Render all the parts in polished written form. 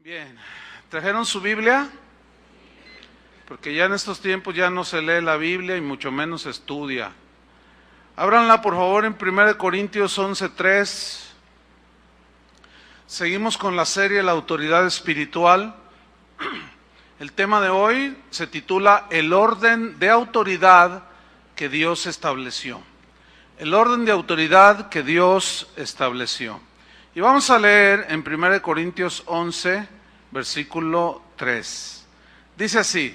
Bien, ¿trajeron su Biblia? Porque ya en estos tiempos ya no se lee la Biblia y mucho menos se estudia. Ábranla por favor en 1 Corintios 11:3. Seguimos con la serie La autoridad espiritual. El tema de hoy se titula El orden de autoridad que Dios estableció. El orden de autoridad que Dios estableció. Y vamos a leer en 1 Corintios 11, versículo 3. Dice así: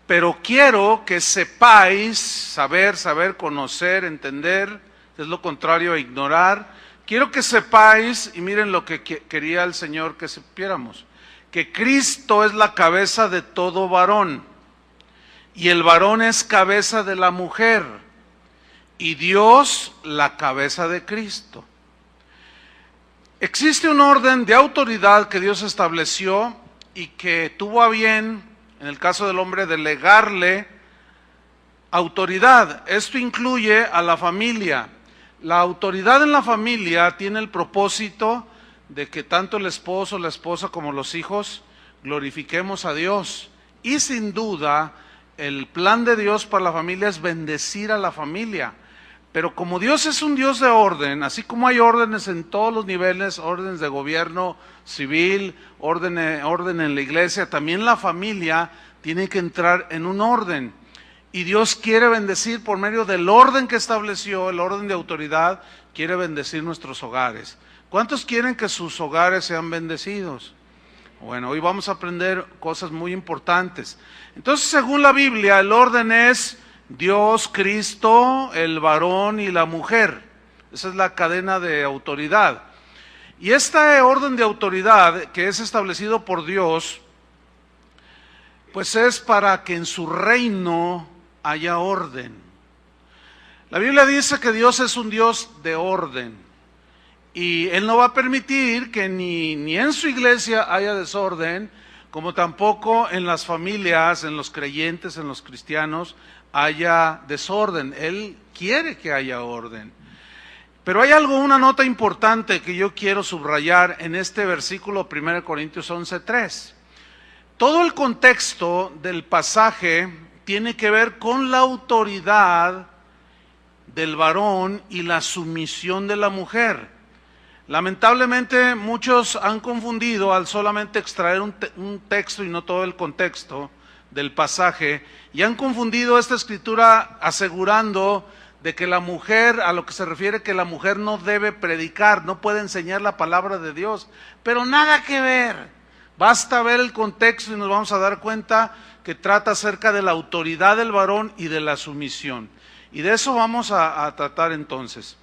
pero quiero que sepáis, saber, conocer, entender, es lo contrario a ignorar. Quiero que sepáis, y miren lo que quería el Señor que supiéramos, que Cristo es la cabeza de todo varón, y el varón es cabeza de la mujer, y Dios la cabeza de Cristo. Existe un orden de autoridad que Dios estableció y que tuvo a bien, en el caso del hombre, delegarle autoridad. Esto incluye a la familia. La autoridad en la familia tiene el propósito de que tanto el esposo, la esposa como los hijos glorifiquemos a Dios. Y sin duda, el plan de Dios para la familia es bendecir a la familia. Pero como Dios es un Dios de orden, así como hay órdenes en todos los niveles, órdenes de gobierno civil, orden en la iglesia, también la familia tiene que entrar en un orden. Y Dios quiere bendecir por medio del orden que estableció, el orden de autoridad, quiere bendecir nuestros hogares. ¿Cuántos quieren que sus hogares sean bendecidos? Bueno, hoy vamos a aprender cosas muy importantes. Entonces, según la Biblia, el orden es Dios, Cristo, el varón y la mujer. Esa es la cadena de autoridad. Y este orden de autoridad que es establecido por Dios, pues es para que en su reino haya orden. La Biblia dice que Dios es un Dios de orden. Y Él no va a permitir que ni en su iglesia haya desorden, como tampoco en las familias, en los creyentes, en los cristianos, haya desorden. Él quiere que haya orden. Pero hay una nota importante que yo quiero subrayar en este versículo 1 Corintios 11:3. Todo el contexto del pasaje tiene que ver con la autoridad del varón y la sumisión de la mujer. Lamentablemente muchos han confundido al solamente extraer un texto y no todo el contexto del pasaje, y han confundido esta escritura asegurando de que la mujer, a lo que se refiere que la mujer no debe predicar, no puede enseñar la palabra de Dios, pero nada que ver. Basta ver el contexto y nos vamos a dar cuenta que trata acerca de la autoridad del varón y de la sumisión. Y de eso vamos a tratar entonces.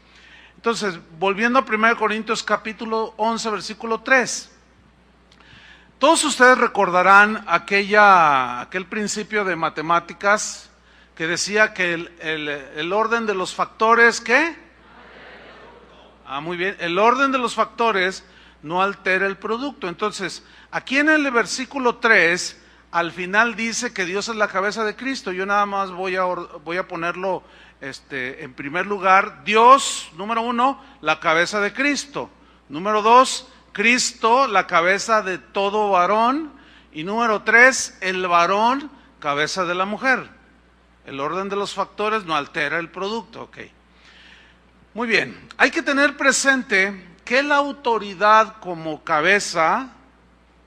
Entonces, volviendo a 1 Corintios capítulo 11, versículo 3. Todos ustedes recordarán aquel principio de matemáticas que decía que el orden de los factores, ¿qué? Muy bien, el orden de los factores no altera el producto. Entonces, aquí en el versículo 3, al final dice que Dios es la cabeza de Cristo. Yo nada más voy a ponerlo en primer lugar. Dios, número 1, la cabeza de Cristo. Número 2, Cristo, la cabeza de todo varón. Y número 3, el varón, cabeza de la mujer. El orden de los factores no altera el producto. Ok. Muy bien. Hay que tener presente que la autoridad como cabeza,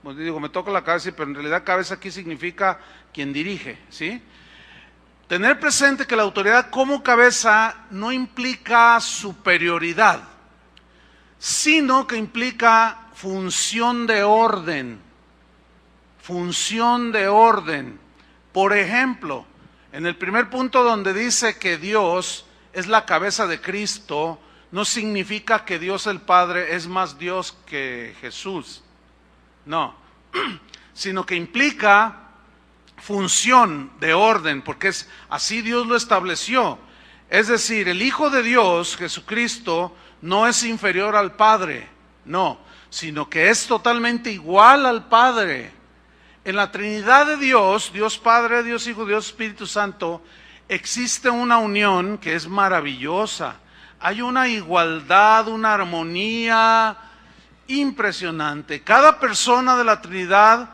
pues digo, me toca la cabeza, pero en realidad cabeza aquí significa quien dirige, ¿sí? Tener presente que la autoridad como cabeza no implica superioridad, sino que implica función de orden. Función de orden. Por ejemplo, en el primer punto donde dice que Dios es la cabeza de Cristo, no significa que Dios el Padre es más Dios que Jesús. No, sino que implica función de orden, porque es así Dios lo estableció. Es decir, el Hijo de Dios, Jesucristo, no es inferior al Padre, no, sino que es totalmente igual al Padre. En la Trinidad de Dios, Dios Padre, Dios Hijo, Dios Espíritu Santo, existe una unión que es maravillosa. Hay una igualdad, una armonía impresionante. Cada persona de la Trinidad,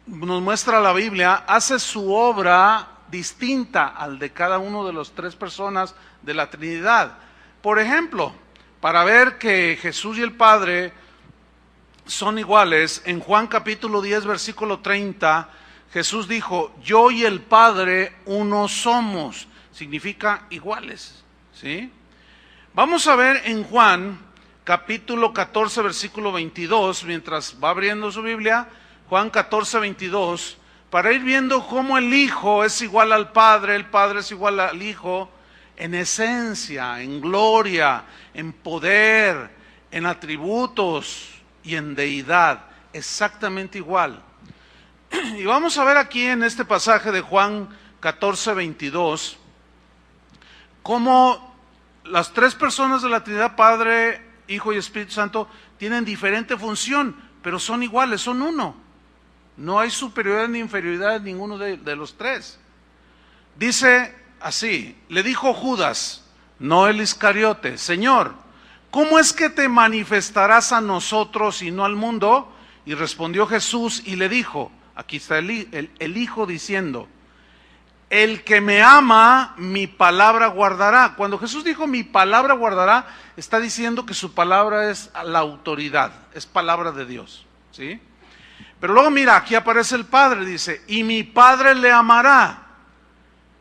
nos muestra la Biblia, hace su obra distinta al de cada uno de las tres personas de la Trinidad. Por ejemplo, para ver que Jesús y el Padre son iguales, en Juan capítulo 10, versículo 30, Jesús dijo, yo y el Padre uno somos. Significa iguales, ¿sí? Vamos a ver en Juan capítulo 14, versículo 22, mientras va abriendo su Biblia, Juan 14, 22, para ir viendo cómo el Hijo es igual al Padre, el Padre es igual al Hijo, en esencia, en gloria, en poder, en atributos y en deidad, exactamente igual. Y vamos a ver aquí en este pasaje de Juan 14, 22, cómo las tres personas de la Trinidad, Padre, Hijo y Espíritu Santo, tienen diferente función, pero son iguales, son uno. No hay superioridad ni inferioridad en ninguno de los tres. Dice así, le dijo Judas, no el Iscariote, Señor, ¿cómo es que te manifestarás a nosotros y no al mundo? Y respondió Jesús y le dijo, aquí está el Hijo diciendo, el que me ama, mi palabra guardará. Cuando Jesús dijo mi palabra guardará, está diciendo que su palabra es la autoridad, es palabra de Dios, ¿sí? Pero luego mira, aquí aparece el Padre, dice, y mi Padre le amará.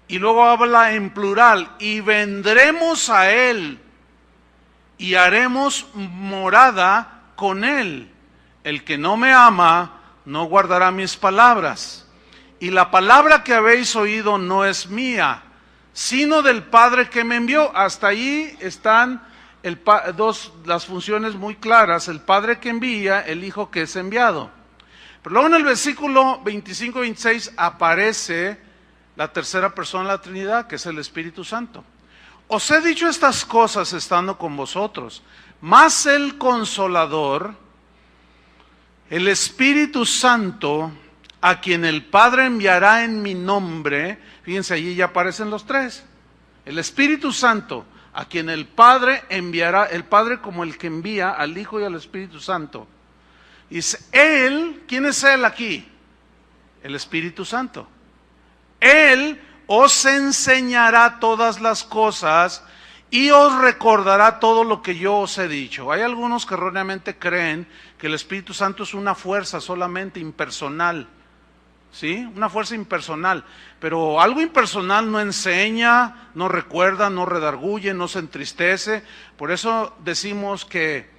Y luego habla en plural, y vendremos a Él, y haremos morada con Él. El que no me ama, no guardará mis palabras. Y la palabra que habéis oído no es mía, sino del Padre que me envió. Hasta ahí están las funciones muy claras, el Padre que envía, el Hijo que es enviado. Pero luego en el versículo 25 y 26 aparece la tercera persona de la Trinidad, que es el Espíritu Santo. Os he dicho estas cosas estando con vosotros, mas el Consolador, el Espíritu Santo, a quien el Padre enviará en mi nombre, fíjense, allí ya aparecen los tres. El Espíritu Santo, a quien el Padre enviará, el Padre como el que envía al Hijo y al Espíritu Santo. Y Él, ¿quién es Él aquí? El Espíritu Santo. Él os enseñará todas las cosas y os recordará todo lo que yo os he dicho. Hay algunos que erróneamente creen que el Espíritu Santo es una fuerza solamente impersonal. ¿Sí? Una fuerza impersonal, pero algo impersonal no enseña, no recuerda, no redarguye, no se entristece. Por eso decimos que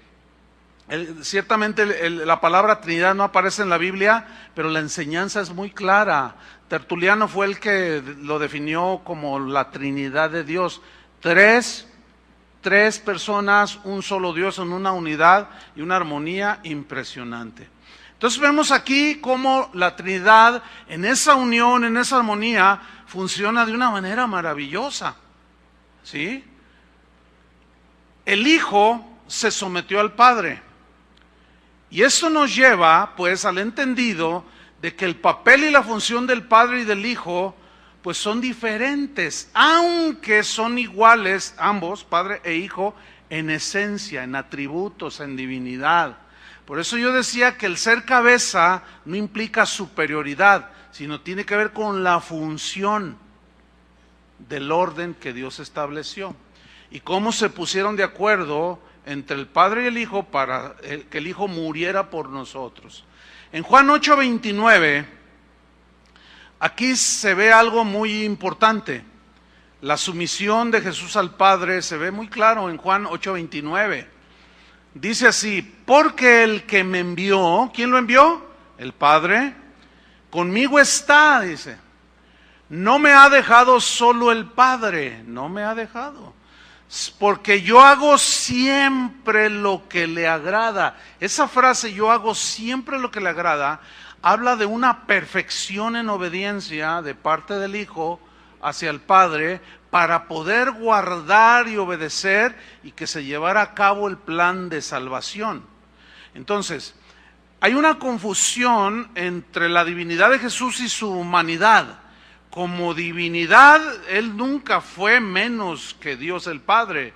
ciertamente la palabra Trinidad no aparece en la Biblia, pero la enseñanza es muy clara. Tertuliano fue el que lo definió como la Trinidad de Dios. Tres personas, un solo Dios en una unidad y una armonía impresionante. Entonces vemos aquí cómo la Trinidad en esa unión, en esa armonía, funciona de una manera maravillosa, ¿sí? El Hijo se sometió al Padre. Y eso nos lleva, pues, al entendido de que el papel y la función del Padre y del Hijo, pues, son diferentes, aunque son iguales ambos, Padre e Hijo, en esencia, en atributos, en divinidad. Por eso yo decía que el ser cabeza no implica superioridad, sino tiene que ver con la función del orden que Dios estableció. Y cómo se pusieron de acuerdo entre el Padre y el Hijo para que el Hijo muriera por nosotros. En Juan 8:29, aquí se ve algo muy importante. La sumisión de Jesús al Padre se ve muy claro en Juan 8:29. Dice así, porque el que me envió, ¿quién lo envió? El Padre, conmigo está, dice. No me ha dejado solo el Padre, no me ha dejado. Porque yo hago siempre lo que le agrada. Esa frase, yo hago siempre lo que le agrada, habla de una perfección en obediencia de parte del Hijo hacia el Padre, para poder guardar y obedecer y que se llevara a cabo el plan de salvación. Entonces, hay una confusión entre la divinidad de Jesús y su humanidad. Como divinidad, Él nunca fue menos que Dios el Padre.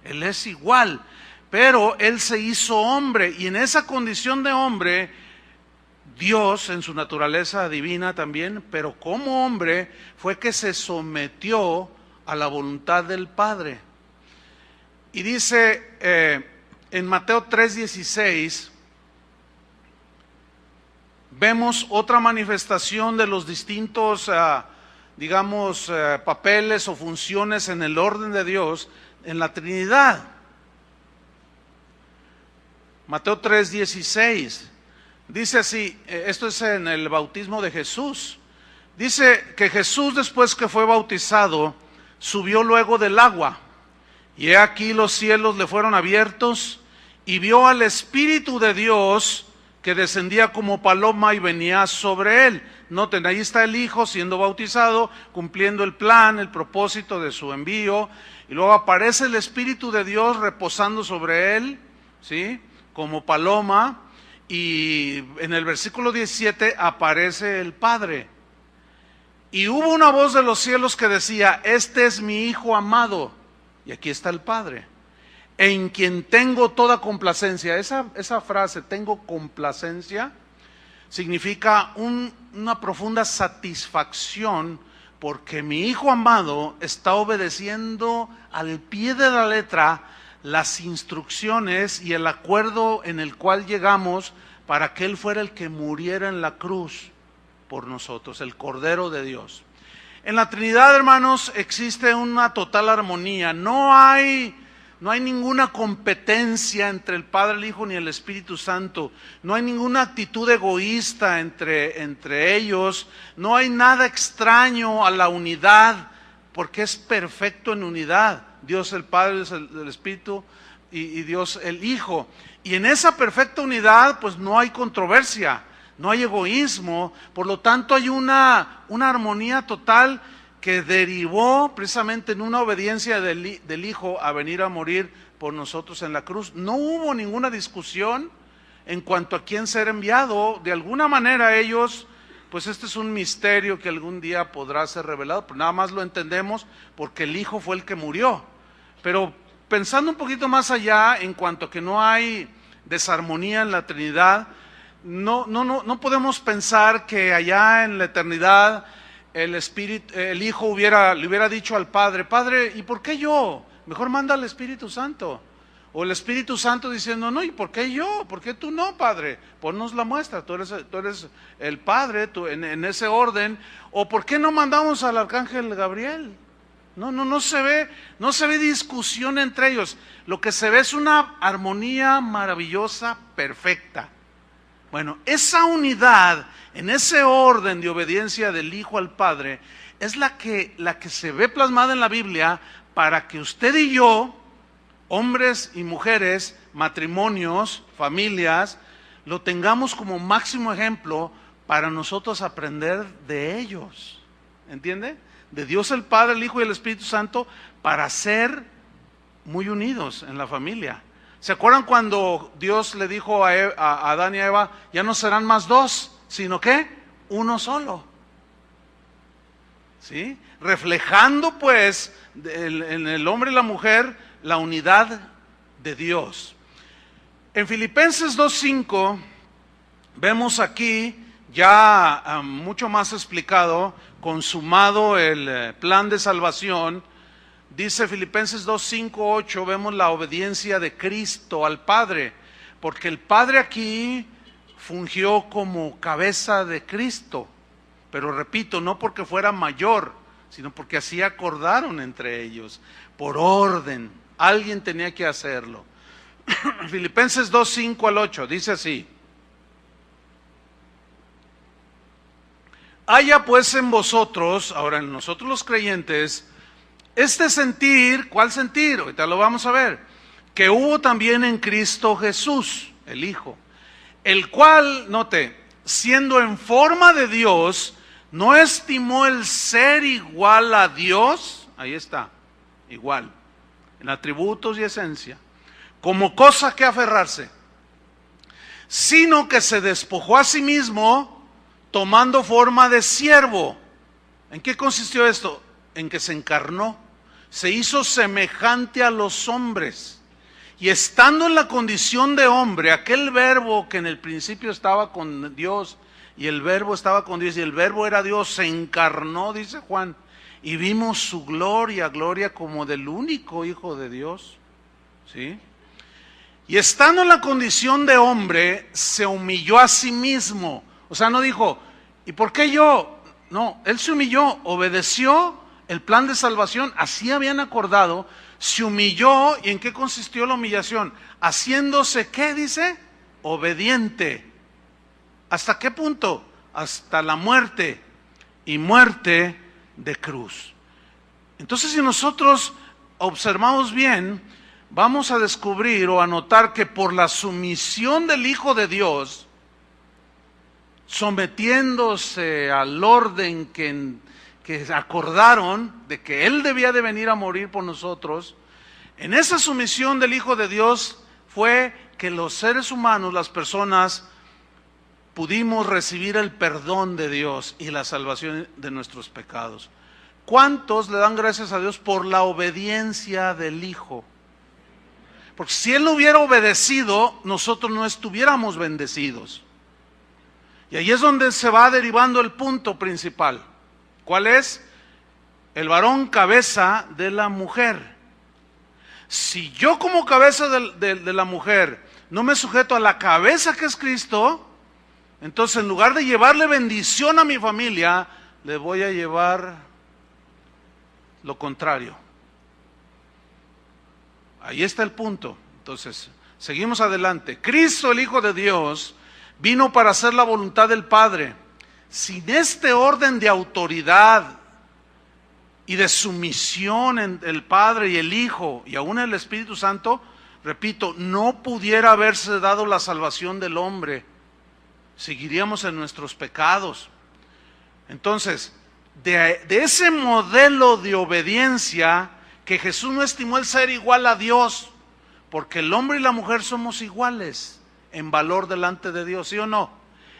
Él es igual. pero Él se hizo hombre, y en esa condición de hombre, Dios en su naturaleza divina también, pero como hombre, fue que se sometió a la voluntad del Padre. Y dice en Mateo 3:16, vemos otra manifestación de los distintos, papeles o funciones en el orden de Dios en la Trinidad. Mateo 3:16 dice así, esto es en el bautismo de Jesús. Dice que Jesús, después que fue bautizado, subió luego del agua, y he aquí los cielos le fueron abiertos, y vio al Espíritu de Dios que descendía como paloma y venía sobre él. Noten, ahí está el Hijo siendo bautizado, cumpliendo el plan, el propósito de su envío, y luego aparece el Espíritu de Dios reposando sobre él, ¿sí?, como paloma, y en el versículo 17 aparece el Padre. Y hubo una voz de los cielos que decía, este es mi Hijo amado, y aquí está el Padre, en quien tengo toda complacencia. Esa frase, tengo complacencia, significa una profunda satisfacción, porque mi Hijo amado está obedeciendo al pie de la letra las instrucciones y el acuerdo en el cual llegamos para que Él fuera el que muriera en la cruz por nosotros, el Cordero de Dios. En la Trinidad, hermanos, existe una total armonía. No hay ninguna competencia entre el Padre, el Hijo ni el Espíritu Santo. No hay ninguna actitud egoísta entre ellos. No hay nada extraño a la unidad, porque es perfecto en unidad. Dios el Padre, Dios el Espíritu y Dios el Hijo. Y en esa perfecta unidad pues no hay controversia, no hay egoísmo, por lo tanto hay una armonía total que derivó precisamente en una obediencia del Hijo a venir a morir por nosotros en la cruz. No hubo ninguna discusión en cuanto a quién ser enviado. De alguna manera ellos, pues este es un misterio que algún día podrá ser revelado, pero nada más lo entendemos porque el Hijo fue el que murió. Pero pensando un poquito más allá, en cuanto a que no hay desarmonía en la Trinidad, no podemos pensar que allá en la eternidad el Hijo le hubiera dicho al Padre, Padre, ¿y por qué yo? Mejor manda al Espíritu Santo. O el Espíritu Santo diciendo, no, ¿y por qué yo? ¿Por qué tú no, Padre? Ponnos la muestra, tú eres el Padre, tú en ese orden. O ¿por qué no mandamos al Arcángel Gabriel? No se ve discusión entre ellos. Lo que se ve es una armonía maravillosa, perfecta. Bueno, esa unidad, en ese orden de obediencia del Hijo al Padre, es la que se ve plasmada en la Biblia para que usted y yo, hombres y mujeres, matrimonios, familias, lo tengamos como máximo ejemplo para nosotros aprender de ellos. ¿Entiende? De Dios el Padre, el Hijo y el Espíritu Santo, para ser muy unidos en la familia. ¿Se acuerdan cuando Dios le dijo a Adán y a Eva, ya no serán más dos, sino que uno solo? ¿Sí? Reflejando pues en el hombre y la mujer la unidad de Dios. En Filipenses 2:5 vemos aquí ya mucho más explicado, consumado el plan de salvación. Dice Filipenses 2:5-8, vemos la obediencia de Cristo al Padre, porque el Padre aquí fungió como cabeza de Cristo, pero repito, no porque fuera mayor, sino porque así acordaron entre ellos, por orden, alguien tenía que hacerlo. Filipenses 2:5-8, dice así: haya pues en vosotros, ahora en nosotros los creyentes, este sentir. ¿Cuál sentir? Ahorita lo vamos a ver. Que hubo también en Cristo Jesús, el Hijo, el cual, note, siendo en forma de Dios, no estimó el ser igual a Dios, ahí está, igual, en atributos y esencia, como cosa que aferrarse, sino que se despojó a sí mismo, tomando forma de siervo. ¿En qué consistió esto? En que se encarnó, se hizo semejante a los hombres, Y estando en la condición de hombre, aquel verbo que en el principio estaba con Dios, y el verbo estaba con Dios, y el verbo era Dios, se encarnó, dice Juan, y vimos su gloria, gloria como del único Hijo de Dios. ¿Sí? Y estando en la condición de hombre, se humilló a sí mismo. O sea, no dijo, ¿y por qué yo? No, él se humilló, obedeció el plan de salvación, así habían acordado, se humilló. ¿Y en qué consistió la humillación? Haciéndose, ¿qué dice? Obediente. ¿Hasta qué punto? Hasta la muerte, y muerte de cruz. Entonces, si nosotros observamos bien, vamos a descubrir o a notar que por la sumisión del Hijo de Dios, sometiéndose al orden que acordaron de que Él debía de venir a morir por nosotros, en esa sumisión del Hijo de Dios fue que los seres humanos, las personas, pudimos recibir el perdón de Dios y la salvación de nuestros pecados. ¿Cuántos le dan gracias a Dios por la obediencia del Hijo? Porque si Él no hubiera obedecido, nosotros no estuviéramos bendecidos. Y ahí es donde se va derivando el punto principal. ¿Cuál es? El varón cabeza de la mujer. Si yo como cabeza de la mujer no me sujeto a la cabeza que es Cristo, entonces en lugar de llevarle bendición a mi familia, le voy a llevar lo contrario. Ahí está el punto. Entonces, seguimos adelante. Cristo, el Hijo de Dios, vino para hacer la voluntad del Padre. Sin este orden de autoridad y de sumisión en el Padre y el Hijo y aún el Espíritu Santo, repito, no pudiera haberse dado la salvación del hombre. Seguiríamos en nuestros pecados. Entonces, de ese modelo de obediencia, que Jesús no estimó el ser igual a Dios, porque el hombre y la mujer somos iguales en valor delante de Dios, ¿sí o no?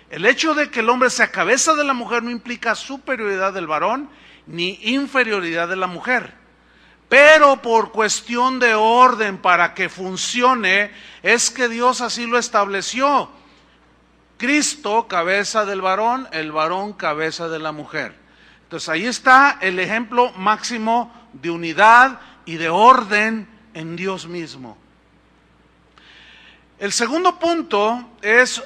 El hecho de que el hombre sea cabeza de la mujer no implica superioridad del varón ni inferioridad de la mujer, pero por cuestión de orden, para que funcione, es que Dios así lo estableció. Cristo cabeza del varón, el varón cabeza de la mujer. Entonces ahí está el ejemplo máximo de unidad y de orden en Dios mismo. El segundo punto es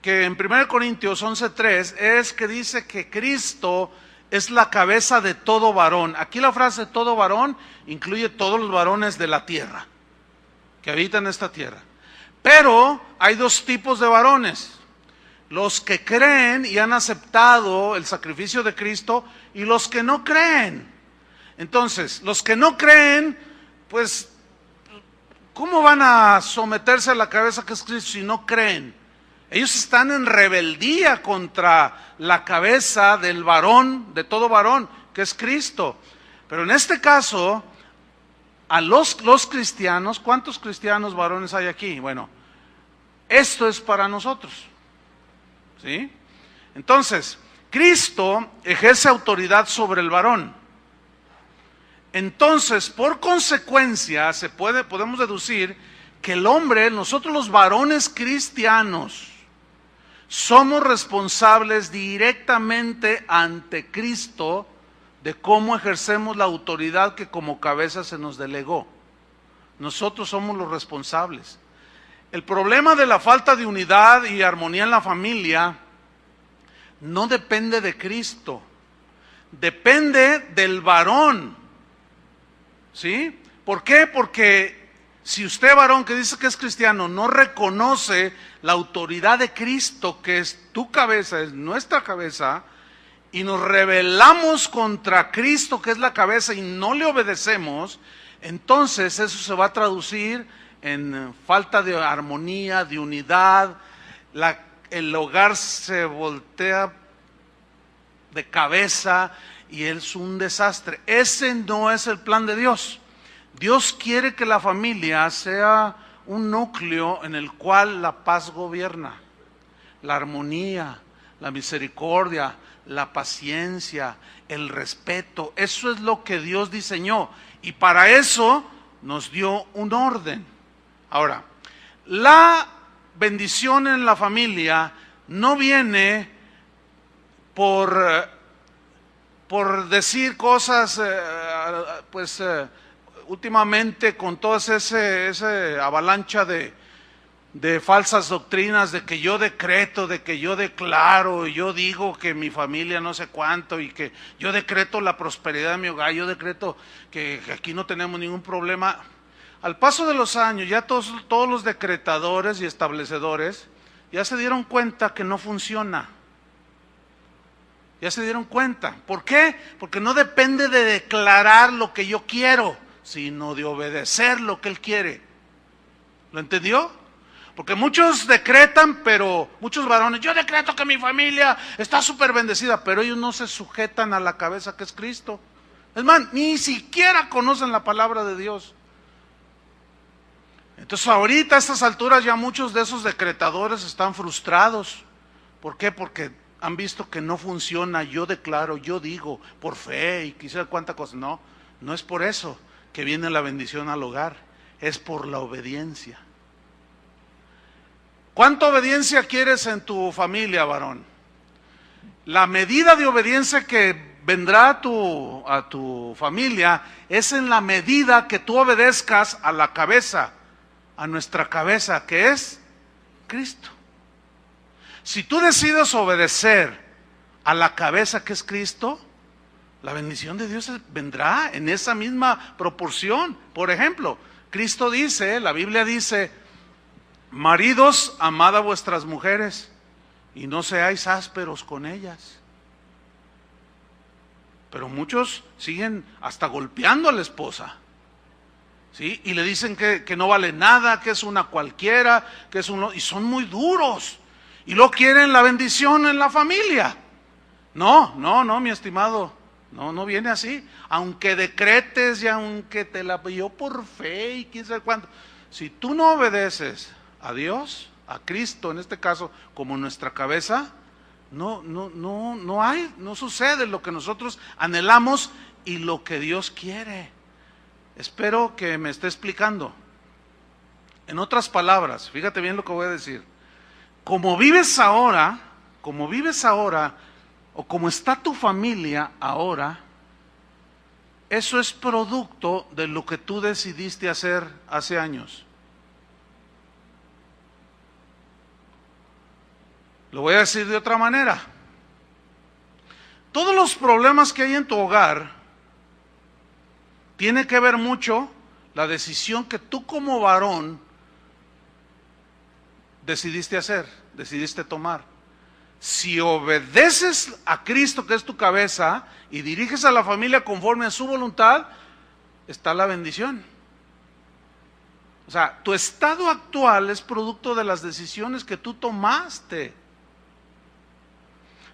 que en 1 Corintios 11:3 es que dice que Cristo es la cabeza de todo varón. Aquí la frase todo varón incluye todos los varones de la tierra que habitan esta tierra. Pero hay dos tipos de varones: los que creen y han aceptado el sacrificio de Cristo y los que no creen. Entonces, los que no creen, pues, ¿cómo van a someterse a la cabeza que es Cristo si no creen? Ellos están en rebeldía contra la cabeza del varón, de todo varón, que es Cristo. Pero en este caso, a los cristianos, ¿cuántos cristianos varones hay aquí? Bueno, esto es para nosotros. ¿Sí? Entonces, Cristo ejerce autoridad sobre el varón. Entonces, por consecuencia, podemos deducir que el hombre, nosotros los varones cristianos, somos responsables directamente ante Cristo de cómo ejercemos la autoridad que como cabeza se nos delegó. Nosotros somos los responsables. El problema de la falta de unidad y armonía en la familia no depende de Cristo, depende del varón. ¿Sí? ¿Por qué? Porque si usted, varón, que dice que es cristiano, no reconoce la autoridad de Cristo, que es tu cabeza, es nuestra cabeza, y nos rebelamos contra Cristo, que es la cabeza, y no le obedecemos, entonces eso se va a traducir en falta de armonía, de unidad. El hogar se voltea de cabeza y es un desastre. Ese no es el plan de Dios. Dios quiere que la familia sea un núcleo en el cual la paz gobierna, la armonía, la misericordia, la paciencia, el respeto. Eso es lo que Dios diseñó, y para eso nos dio un orden. Ahora, la bendición en la familia no viene por decir cosas, últimamente con toda esa avalancha de falsas doctrinas, de que yo decreto, de que yo declaro, y yo digo que mi familia no sé cuánto, y que yo decreto la prosperidad de mi hogar, yo decreto que aquí no tenemos ningún problema. Al paso de los años, ya todos los decretadores y establecedores ya se dieron cuenta que no funciona. Ya se dieron cuenta. ¿Por qué? Porque no depende de declarar lo que yo quiero, sino de obedecer lo que Él quiere. ¿Lo entendió? Porque muchos decretan, pero muchos varones, yo decreto que mi familia está súper bendecida, pero ellos no se sujetan a la cabeza que es Cristo. Es más, ni siquiera conocen la palabra de Dios. Entonces ahorita a estas alturas ya muchos de esos decretadores están frustrados. ¿Por qué? Porque han visto que no funciona. Yo declaro, yo digo, por fe y quizá cuánta cosa. No, no es por eso que viene la bendición al hogar, es por la obediencia. ¿Cuánta obediencia quieres en tu familia, varón? La medida de obediencia que vendrá a tu familia es en la medida que tú obedezcas a la cabeza, a nuestra cabeza, que es Cristo. Si tú decides obedecer a la cabeza que es Cristo, la bendición de Dios vendrá en esa misma proporción. Por ejemplo, Cristo dice, la Biblia dice, maridos, amad a vuestras mujeres y no seáis ásperos con ellas. Pero muchos siguen hasta golpeando a la esposa, ¿sí? Y le dicen que no vale nada, que es una cualquiera, que es y son muy duros. Y luego quieren la bendición en la familia. No, mi estimado, no viene así. Aunque decretes y aunque te la pidió por fe y quién sabe cuánto, si tú no obedeces a Dios, a Cristo en este caso, como nuestra cabeza, no sucede lo que nosotros anhelamos y lo que Dios quiere. Espero que me esté explicando. En otras palabras, fíjate bien lo que voy a decir. Como vives ahora, o como está tu familia ahora, eso es producto de lo que tú decidiste hacer hace años. Lo voy a decir de otra manera. Todos los problemas que hay en tu hogar tiene que ver mucho la decisión que tú como varón decidiste tomar. Si obedeces a Cristo, que es tu cabeza, y diriges a la familia conforme a su voluntad, está la bendición. O sea, tu estado actual es producto de las decisiones que tú tomaste.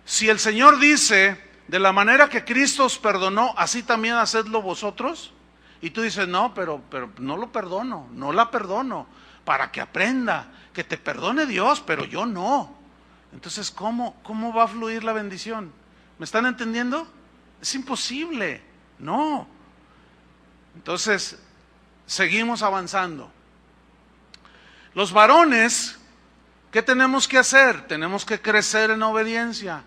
Si el Señor dice, de la manera que Cristo os perdonó, así también hacedlo vosotros, y tú dices, no, pero no lo perdono, no la perdono, para que aprenda, que te perdone Dios, pero yo no. Entonces, ¿cómo va a fluir la bendición? ¿Me están entendiendo? Es imposible, no. Entonces, seguimos avanzando. Los varones, ¿qué tenemos que hacer? Tenemos que crecer en obediencia.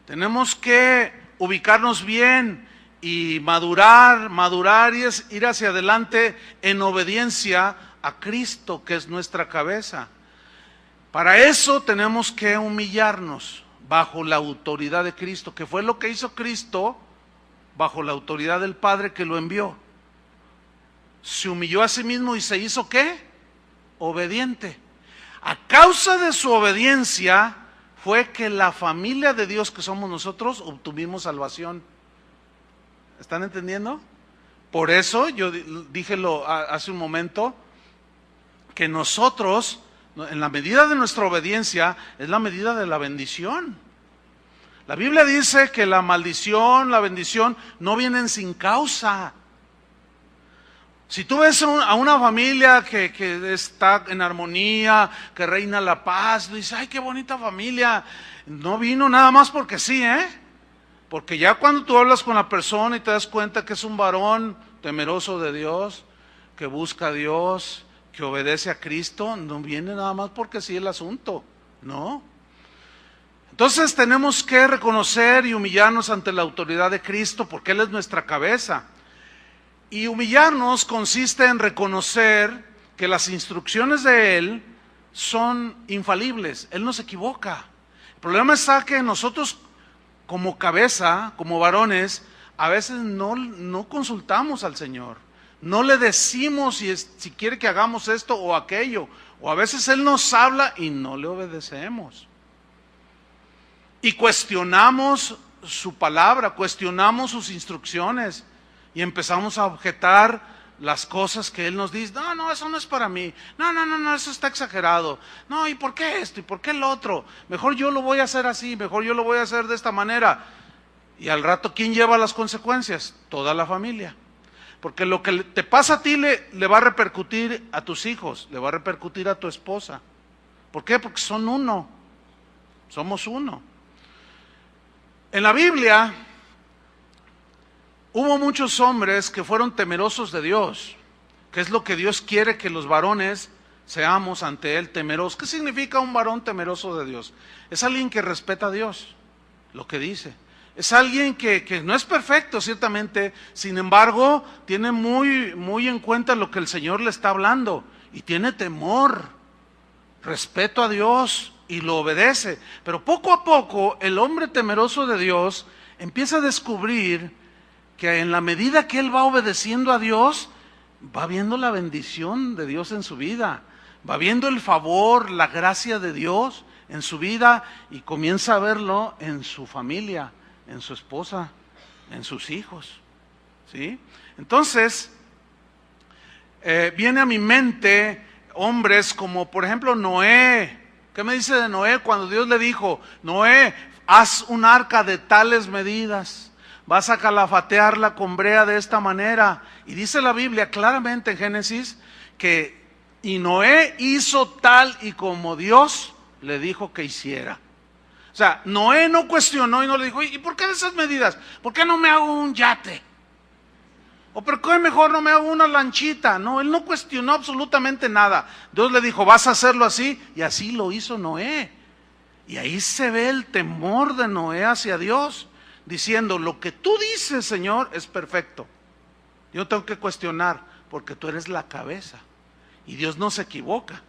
Tenemos que ubicarnos bien y madurar y ir hacia adelante en obediencia a Cristo, que es nuestra cabeza. Para eso tenemos que humillarnos bajo la autoridad de Cristo, que fue lo que hizo Cristo bajo la autoridad del Padre que lo envió. Se humilló a sí mismo y se hizo ¿qué? Obediente. A causa de su obediencia fue que la familia de Dios que somos nosotros obtuvimos salvación. ¿Están entendiendo? Por eso yo dije hace un momento que nosotros, en la medida de nuestra obediencia, es la medida de la bendición. La Biblia dice que la maldición, la bendición no vienen sin causa. Si tú ves a una familia que está en armonía, que reina la paz, dices, ay, qué bonita familia. No vino nada más porque sí, Porque ya cuando tú hablas con la persona y te das cuenta que es un varón temeroso de Dios, que busca a Dios, que obedece a Cristo no viene nada más porque sí el asunto, no. Entonces tenemos que reconocer y humillarnos ante la autoridad de Cristo porque Él es nuestra cabeza. Y humillarnos consiste en reconocer que las instrucciones de Él son infalibles, Él no se equivoca. El problema está que nosotros como cabeza, como varones, a veces no consultamos al Señor, no le decimos si quiere que hagamos esto o aquello, o a veces Él nos habla y no le obedecemos. Y cuestionamos su palabra, cuestionamos sus instrucciones y empezamos a objetar las cosas que Él nos dice. No, eso no es para mí. No, eso está exagerado. No, ¿y por qué esto? ¿Y por qué el otro? Mejor yo lo voy a hacer así, mejor yo lo voy a hacer de esta manera. Y al rato, ¿quién lleva las consecuencias? Toda la familia. Porque lo que te pasa a ti le va a repercutir a tus hijos, le va a repercutir a tu esposa. ¿Por qué? Porque son uno, somos uno. En la Biblia hubo muchos hombres que fueron temerosos de Dios, que es lo que Dios quiere que los varones seamos ante Él, temerosos. ¿Qué significa un varón temeroso de Dios? Es alguien que respeta a Dios, lo que dice. Es alguien que no es perfecto, ciertamente, sin embargo, tiene muy en cuenta lo que el Señor le está hablando y tiene temor, respeto a Dios y lo obedece. Pero poco a poco el hombre temeroso de Dios empieza a descubrir que en la medida que él va obedeciendo a Dios, va viendo la bendición de Dios en su vida, va viendo el favor, la gracia de Dios en su vida y comienza a verlo en su familia, en su esposa, en sus hijos, ¿sí? Entonces, viene a mi mente hombres como por ejemplo Noé. ¿Qué me dice de Noé cuando Dios le dijo, Noé, haz un arca de tales medidas, vas a calafatearla con brea de esta manera? Y dice la Biblia claramente en Génesis que y Noé hizo tal y como Dios le dijo que hiciera. O sea, Noé no cuestionó y no le dijo, ¿y por qué de esas medidas? ¿Por qué no me hago un yate? ¿O por qué mejor no me hago una lanchita? No, él no cuestionó absolutamente nada. Dios le dijo, vas a hacerlo así, y así lo hizo Noé. Y ahí se ve el temor de Noé hacia Dios, diciendo, lo que tú dices, Señor, es perfecto. Yo tengo que cuestionar, porque tú eres la cabeza. Y Dios no se equivoca,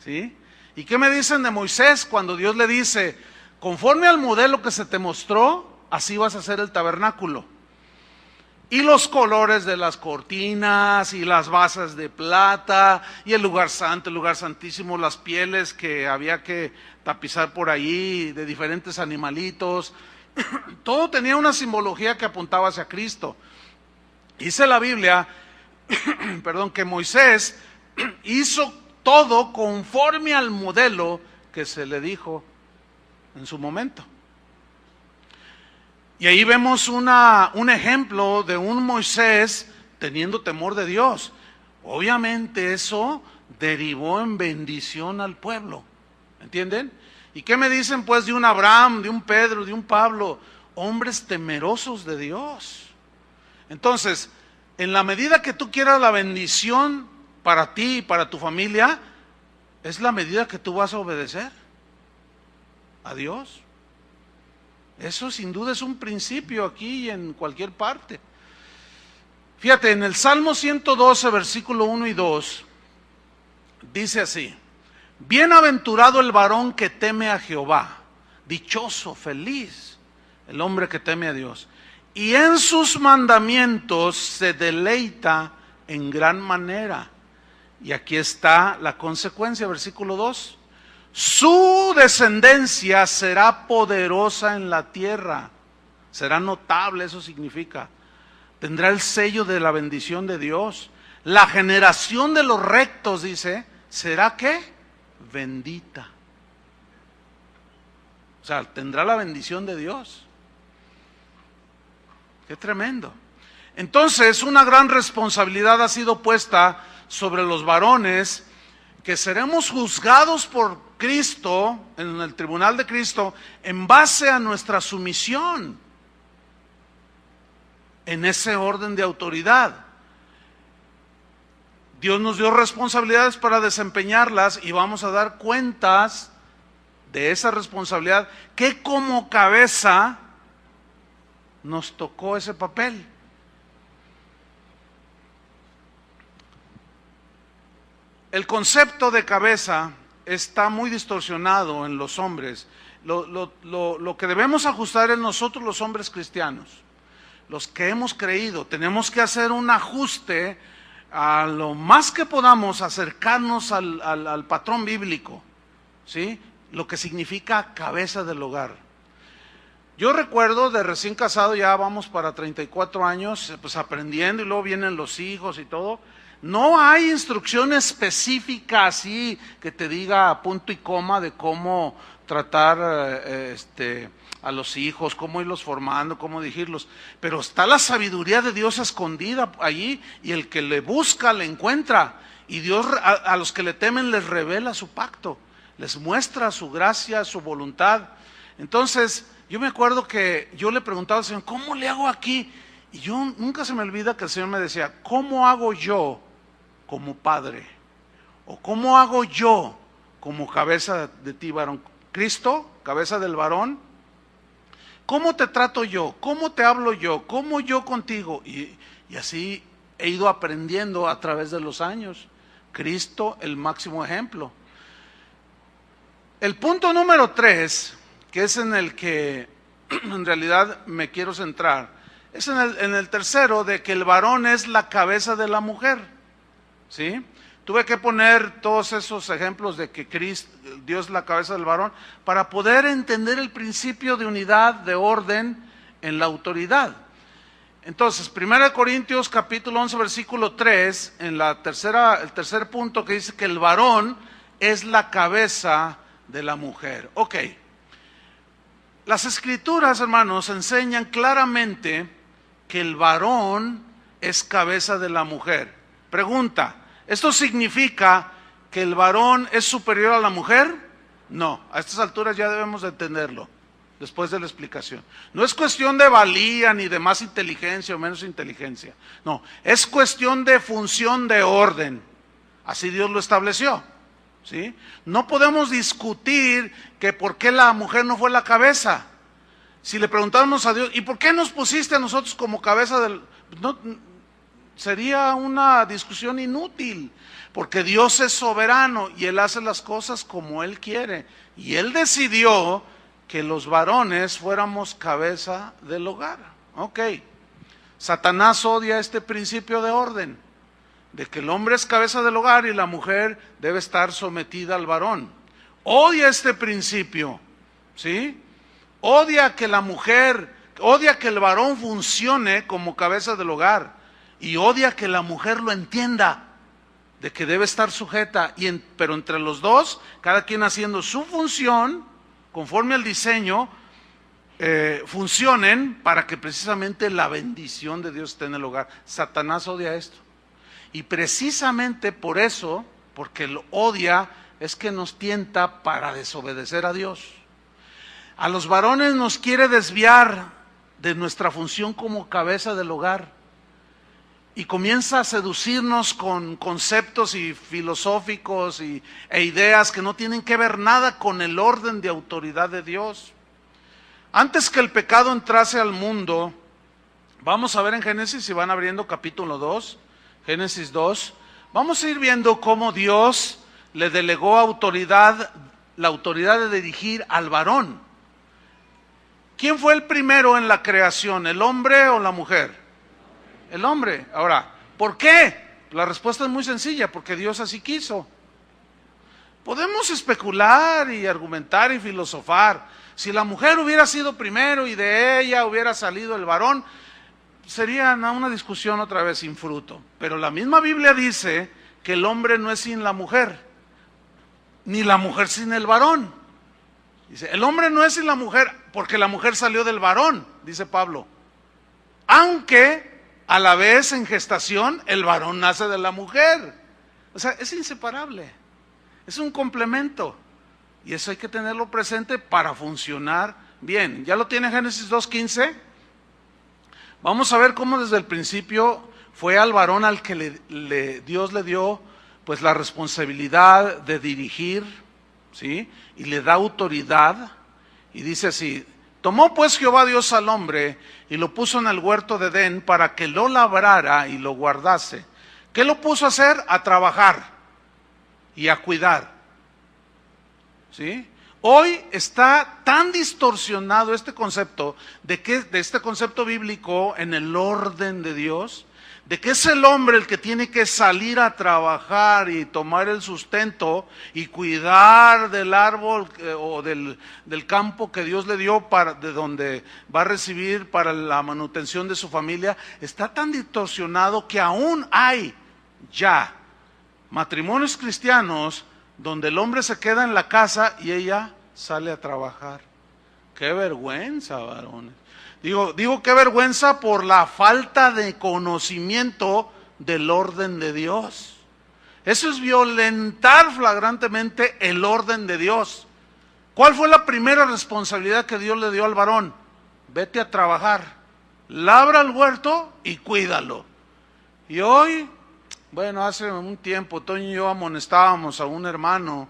¿sí? ¿Y qué me dicen de Moisés cuando Dios le dice, conforme al modelo que se te mostró, así vas a hacer el tabernáculo? Y los colores de las cortinas, y las basas de plata, y el lugar santo, el lugar santísimo, las pieles que había que tapizar por ahí, de diferentes animalitos. Todo tenía una simbología que apuntaba hacia Cristo. Dice la Biblia, que Moisés hizo todo conforme al modelo que se le dijo en su momento. Y ahí vemos un ejemplo de un Moisés teniendo temor de Dios. Obviamente eso derivó en bendición al pueblo, ¿entienden? ¿Y qué me dicen pues de un Abraham, de un Pedro, de un Pablo? Hombres temerosos de Dios. Entonces, en la medida que tú quieras la bendición para ti y para tu familia, es la medida que tú vas a obedecer a Dios. Eso sin duda es un principio aquí y en cualquier parte. Fíjate, en el Salmo 112, versículo 1 y 2, dice así, bienaventurado el varón que teme a Jehová, dichoso, feliz, el hombre que teme a Dios, y en sus mandamientos se deleita en gran manera. Y aquí está la consecuencia, versículo 2. Su descendencia será poderosa en la tierra, será notable, eso significa. Tendrá el sello de la bendición de Dios. La generación de los rectos, dice, será ¿qué? Bendita. O sea, tendrá la bendición de Dios. Qué tremendo. Entonces, una gran responsabilidad ha sido puesta sobre los varones, que seremos juzgados por Cristo, en el tribunal de Cristo, en base a nuestra sumisión en ese orden de autoridad. Dios nos dio responsabilidades para desempeñarlas y vamos a dar cuentas de esa responsabilidad, que como cabeza nos tocó ese papel. El concepto de cabeza está muy distorsionado en los hombres. Lo que debemos ajustar es nosotros los hombres cristianos, los que hemos creído. Tenemos que hacer un ajuste a lo más que podamos, acercarnos al patrón bíblico, ¿sí? Lo que significa cabeza del hogar. Yo recuerdo de recién casado, ya vamos para 34 años, pues aprendiendo, y luego vienen los hijos y todo. No hay instrucción específica así que te diga punto y coma de cómo tratar a los hijos, cómo irlos formando, cómo dirigirlos. Pero está la sabiduría de Dios escondida allí, y el que le busca le encuentra. Y Dios a los que le temen les revela su pacto, les muestra su gracia, su voluntad. Entonces, yo me acuerdo que yo le preguntaba al Señor, ¿cómo le hago aquí? Y yo nunca se me olvida que el Señor me decía, ¿cómo hago yo como padre? ¿O cómo hago yo como cabeza de ti, varón? Cristo, cabeza del varón. ¿Cómo te trato yo? ¿Cómo te hablo yo? ¿Cómo yo contigo? Y así he ido aprendiendo a través de los años. Cristo, el máximo ejemplo. El punto número 3, que es en el que en realidad me quiero centrar, es en el tercero, de que el varón es la cabeza de la mujer, ¿sí? Tuve que poner todos esos ejemplos de que Dios es la cabeza del varón para poder entender el principio de unidad, de orden en la autoridad. Entonces, 1 Corintios capítulo 11, versículo 3, en el tercer punto, que dice que el varón es la cabeza de la mujer. Ok. Las escrituras, hermanos, enseñan claramente que el varón es cabeza de la mujer. Pregunta, ¿esto significa que el varón es superior a la mujer? No, a estas alturas ya debemos de entenderlo, después de la explicación. No es cuestión de valía, ni de más inteligencia o menos inteligencia. No, es cuestión de función de orden. Así Dios lo estableció, ¿sí? No podemos discutir que por qué la mujer no fue la cabeza. Si le preguntáramos a Dios, ¿y por qué nos pusiste a nosotros como cabeza del...? No, sería una discusión inútil, porque Dios es soberano y Él hace las cosas como Él quiere. Y Él decidió que los varones fuéramos cabeza del hogar. Ok. Satanás odia este principio de orden, de que el hombre es cabeza del hogar y la mujer debe estar sometida al varón. Odia este principio, ¿sí? Odia que la mujer, odia que el varón funcione como cabeza del hogar, y odia que la mujer lo entienda, de que debe estar sujeta, pero entre los dos, cada quien haciendo su función, conforme al diseño, funcionen para que precisamente la bendición de Dios esté en el hogar. Satanás odia esto. Y precisamente por eso, porque lo odia, es que nos tienta para desobedecer a Dios. A los varones nos quiere desviar de nuestra función como cabeza del hogar. Y comienza a seducirnos con conceptos y filosóficos e ideas que no tienen que ver nada con el orden de autoridad de Dios. Antes que el pecado entrase al mundo, vamos a ver en Génesis, si van abriendo capítulo 2, Génesis 2, vamos a ir viendo cómo Dios le delegó autoridad, la autoridad de dirigir al varón. ¿Quién fue el primero en la creación, el hombre o la mujer? El hombre. Ahora, ¿por qué? La respuesta es muy sencilla, porque Dios así quiso. Podemos especular y argumentar y filosofar. Si la mujer hubiera sido primero y de ella hubiera salido el varón, sería una discusión otra vez sin fruto. Pero la misma Biblia dice que el hombre no es sin la mujer, ni la mujer sin el varón. Dice, el hombre no es sin la mujer, porque la mujer salió del varón, dice Pablo. Aunque a la vez en gestación el varón nace de la mujer. O sea, es inseparable, es un complemento. Y eso hay que tenerlo presente para funcionar bien. ¿Ya lo tiene Génesis 2:15? Vamos a ver cómo desde el principio Fue al varón al que Dios le dio pues la responsabilidad de dirigir, ¿sí? Y le da autoridad, y dice así: tomó pues Jehová Dios al hombre y lo puso en el huerto de Edén para que lo labrara y lo guardase. ¿Qué lo puso a hacer? A trabajar y a cuidar, ¿sí? Hoy está tan distorsionado este concepto de este concepto bíblico en el orden de Dios, de que es el hombre el que tiene que salir a trabajar y tomar el sustento y cuidar del árbol o del campo que Dios le dio, de donde va a recibir para la manutención de su familia. Está tan distorsionado que aún hay ya matrimonios cristianos donde el hombre se queda en la casa y ella sale a trabajar. ¡Qué vergüenza, varones! Digo qué vergüenza por la falta de conocimiento del orden de Dios. Eso es violentar flagrantemente el orden de Dios. ¿Cuál fue la primera responsabilidad que Dios le dio al varón? Vete a trabajar, labra el huerto y cuídalo. Y hoy, bueno, hace un tiempo Toño y yo amonestábamos a un hermano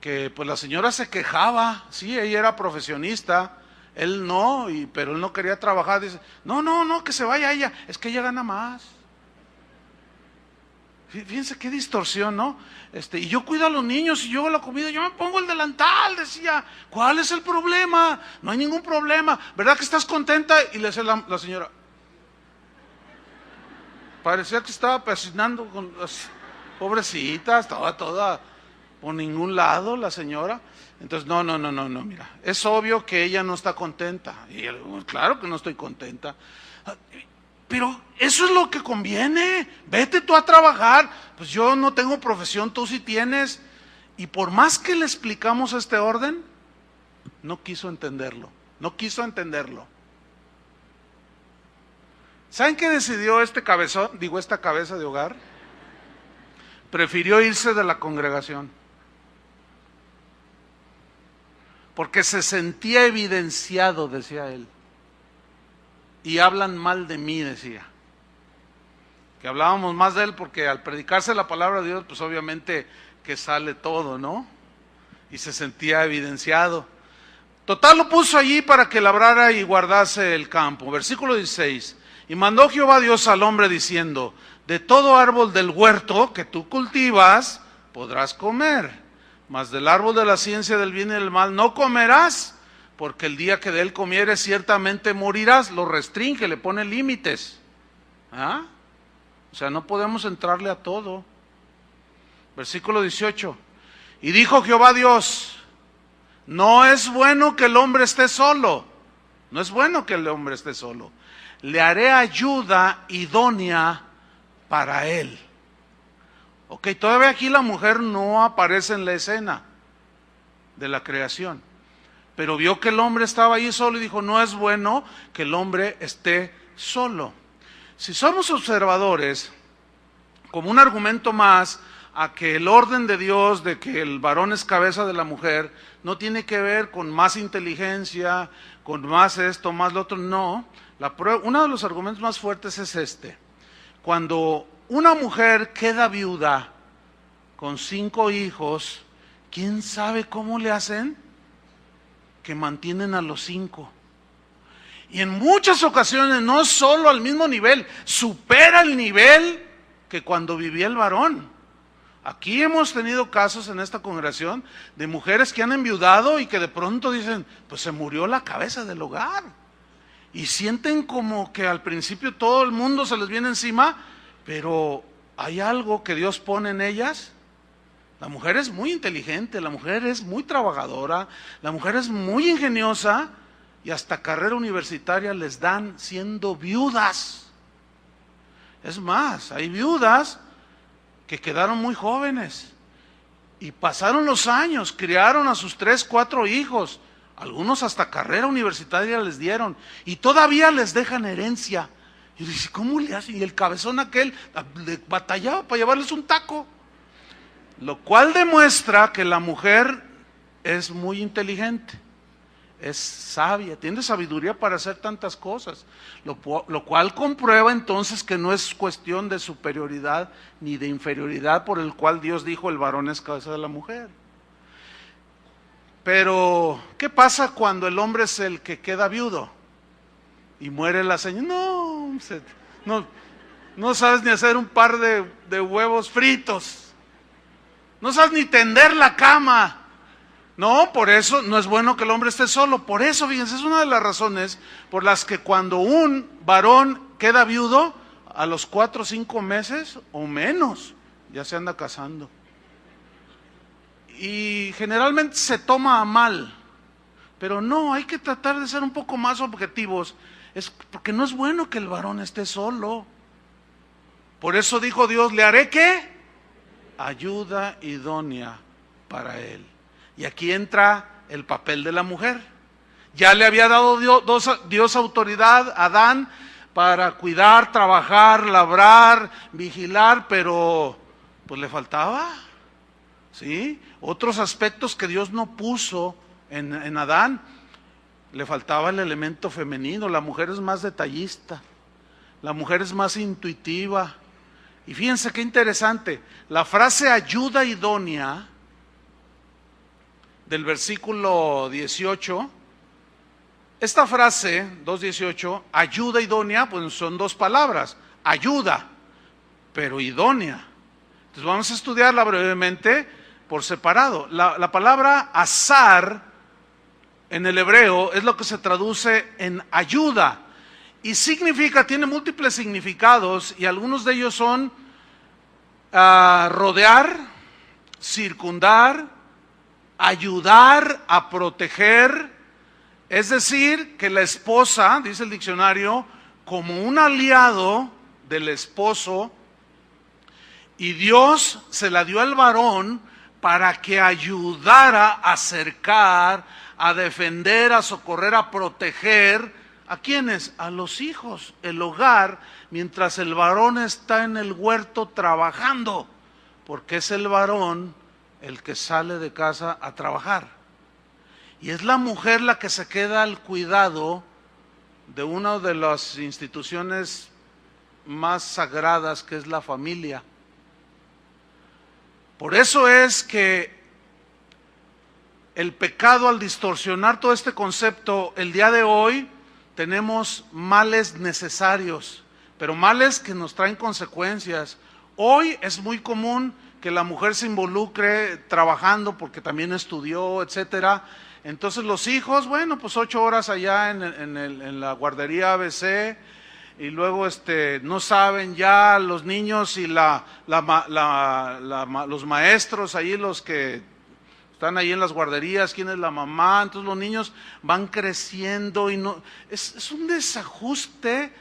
que pues la señora se quejaba. Sí, ella era profesionista, él no, pero él no quería trabajar. Dice: no, que se vaya ella, es que ella gana más. Fíjense qué distorsión, ¿no? Y yo cuido a los niños y yo hago la comida, yo me pongo el delantal, decía. ¿Cuál es el problema? No hay ningún problema. ¿Verdad que estás contenta? Y le decía la señora, parecía que estaba persinando con las pobrecitas, estaba toda por ningún lado la señora. Entonces, no, mira, es obvio que ella no está contenta. Y él: claro que no estoy contenta. Pero eso es lo que conviene, vete tú a trabajar. Pues yo no tengo profesión, tú sí tienes. Y por más que le explicamos este orden, no quiso entenderlo. ¿Saben qué decidió esta cabeza de hogar? Prefirió irse de la congregación, porque se sentía evidenciado, decía él. Y hablan mal de mí, decía. Que hablábamos más de él porque al predicarse la palabra de Dios, pues obviamente que sale todo, ¿no? Y se sentía evidenciado. Total, lo puso allí para que labrara y guardase el campo. Versículo 16. Y mandó Jehová Dios al hombre diciendo: de todo árbol del huerto que tú cultivas podrás comer, mas del árbol de la ciencia del bien y del mal no comerás, porque el día que de él comieres ciertamente morirás. Lo restringe, le pone límites. O sea, no podemos entrarle a todo. Versículo 18. Y dijo Jehová Dios: no es bueno que el hombre esté solo. No es bueno que el hombre esté solo. Le haré ayuda idónea para él. Ok, todavía aquí la mujer no aparece en la escena de la creación. Pero vio que el hombre estaba ahí solo y dijo: no es bueno que el hombre esté solo. Si somos observadores, como un argumento más a que el orden de Dios, de que el varón es cabeza de la mujer, no tiene que ver con más inteligencia, con más esto, más lo otro, no. Uno de los argumentos más fuertes es este: cuando una mujer queda viuda con 5 hijos, ¿quién sabe cómo le hacen? Que mantienen a los 5. Y en muchas ocasiones, no solo al mismo nivel, supera el nivel que cuando vivía el varón. Aquí hemos tenido casos en esta congregación de mujeres que han enviudado y que de pronto dicen: pues se murió la cabeza del hogar. Y sienten como que al principio todo el mundo se les viene encima, pero hay algo que Dios pone en ellas. La mujer es muy inteligente, la mujer es muy trabajadora, la mujer es muy ingeniosa, y hasta carrera universitaria les dan siendo viudas. Es más, hay viudas que quedaron muy jóvenes y pasaron los años, criaron a sus 3, 4 hijos, algunos hasta carrera universitaria les dieron y todavía les dejan herencia. Y dice: ¿cómo le hacen? Y el cabezón aquel le batallaba para llevarles un taco. Lo cual demuestra que la mujer es muy inteligente. es sabia, tiene sabiduría para hacer tantas cosas, lo cual comprueba entonces que no es cuestión de superioridad ni de inferioridad, por el cual Dios dijo el varón es cabeza de la mujer. Pero, ¿qué pasa cuando el hombre es el que queda viudo y muere la señora? No sabes ni hacer un par de huevos fritos, no sabes ni tender la cama. No, por eso no es bueno que el hombre esté solo. Por eso, fíjense, es una de las razones por las que cuando un varón queda viudo, a los 4 o 5 meses o menos, ya se anda casando. Y generalmente se toma a mal, pero no, hay que tratar de ser un poco más objetivos. Es porque no es bueno que el varón esté solo. Por eso dijo Dios, le haré ¿qué? Ayuda idónea para él. Y aquí entra el papel de la mujer. Ya le había dado Dios autoridad a Adán para cuidar, trabajar, labrar, vigilar, pero pues le faltaba, ¿sí? Otros aspectos que Dios no puso en Adán. Le faltaba el elemento femenino. La mujer es más detallista, la mujer es más intuitiva. Y fíjense qué interesante, la frase ayuda idónea del versículo 18, esta frase, 2:18, ayuda idónea, pues son 2 palabras, ayuda, pero idónea. Entonces vamos a estudiarla brevemente por separado. La palabra azar en el hebreo es lo que se traduce en ayuda, y significa, tiene múltiples significados, y algunos de ellos son rodear, circundar, ayudar a proteger. Es decir, que la esposa, dice el diccionario, como un aliado del esposo, y Dios se la dio al varón para que ayudara a acercar, a defender, a socorrer, a proteger. ¿A quiénes? A los hijos, el hogar, mientras el varón está en el huerto trabajando, porque es el varón el que sale de casa a trabajar. Y es la mujer la que se queda al cuidado de una de las instituciones más sagradas, que es la familia. Por eso es que el pecado, al distorsionar todo este concepto, el día de hoy tenemos males necesarios, pero males que nos traen consecuencias. Hoy es muy común que la mujer se involucre trabajando porque también estudió, etcétera. Entonces los hijos, bueno, pues 8 horas allá en la guardería ABC, y luego no saben ya los niños y los maestros ahí, los que están ahí en las guarderías, quién es la mamá. Entonces los niños van creciendo y no, es un desajuste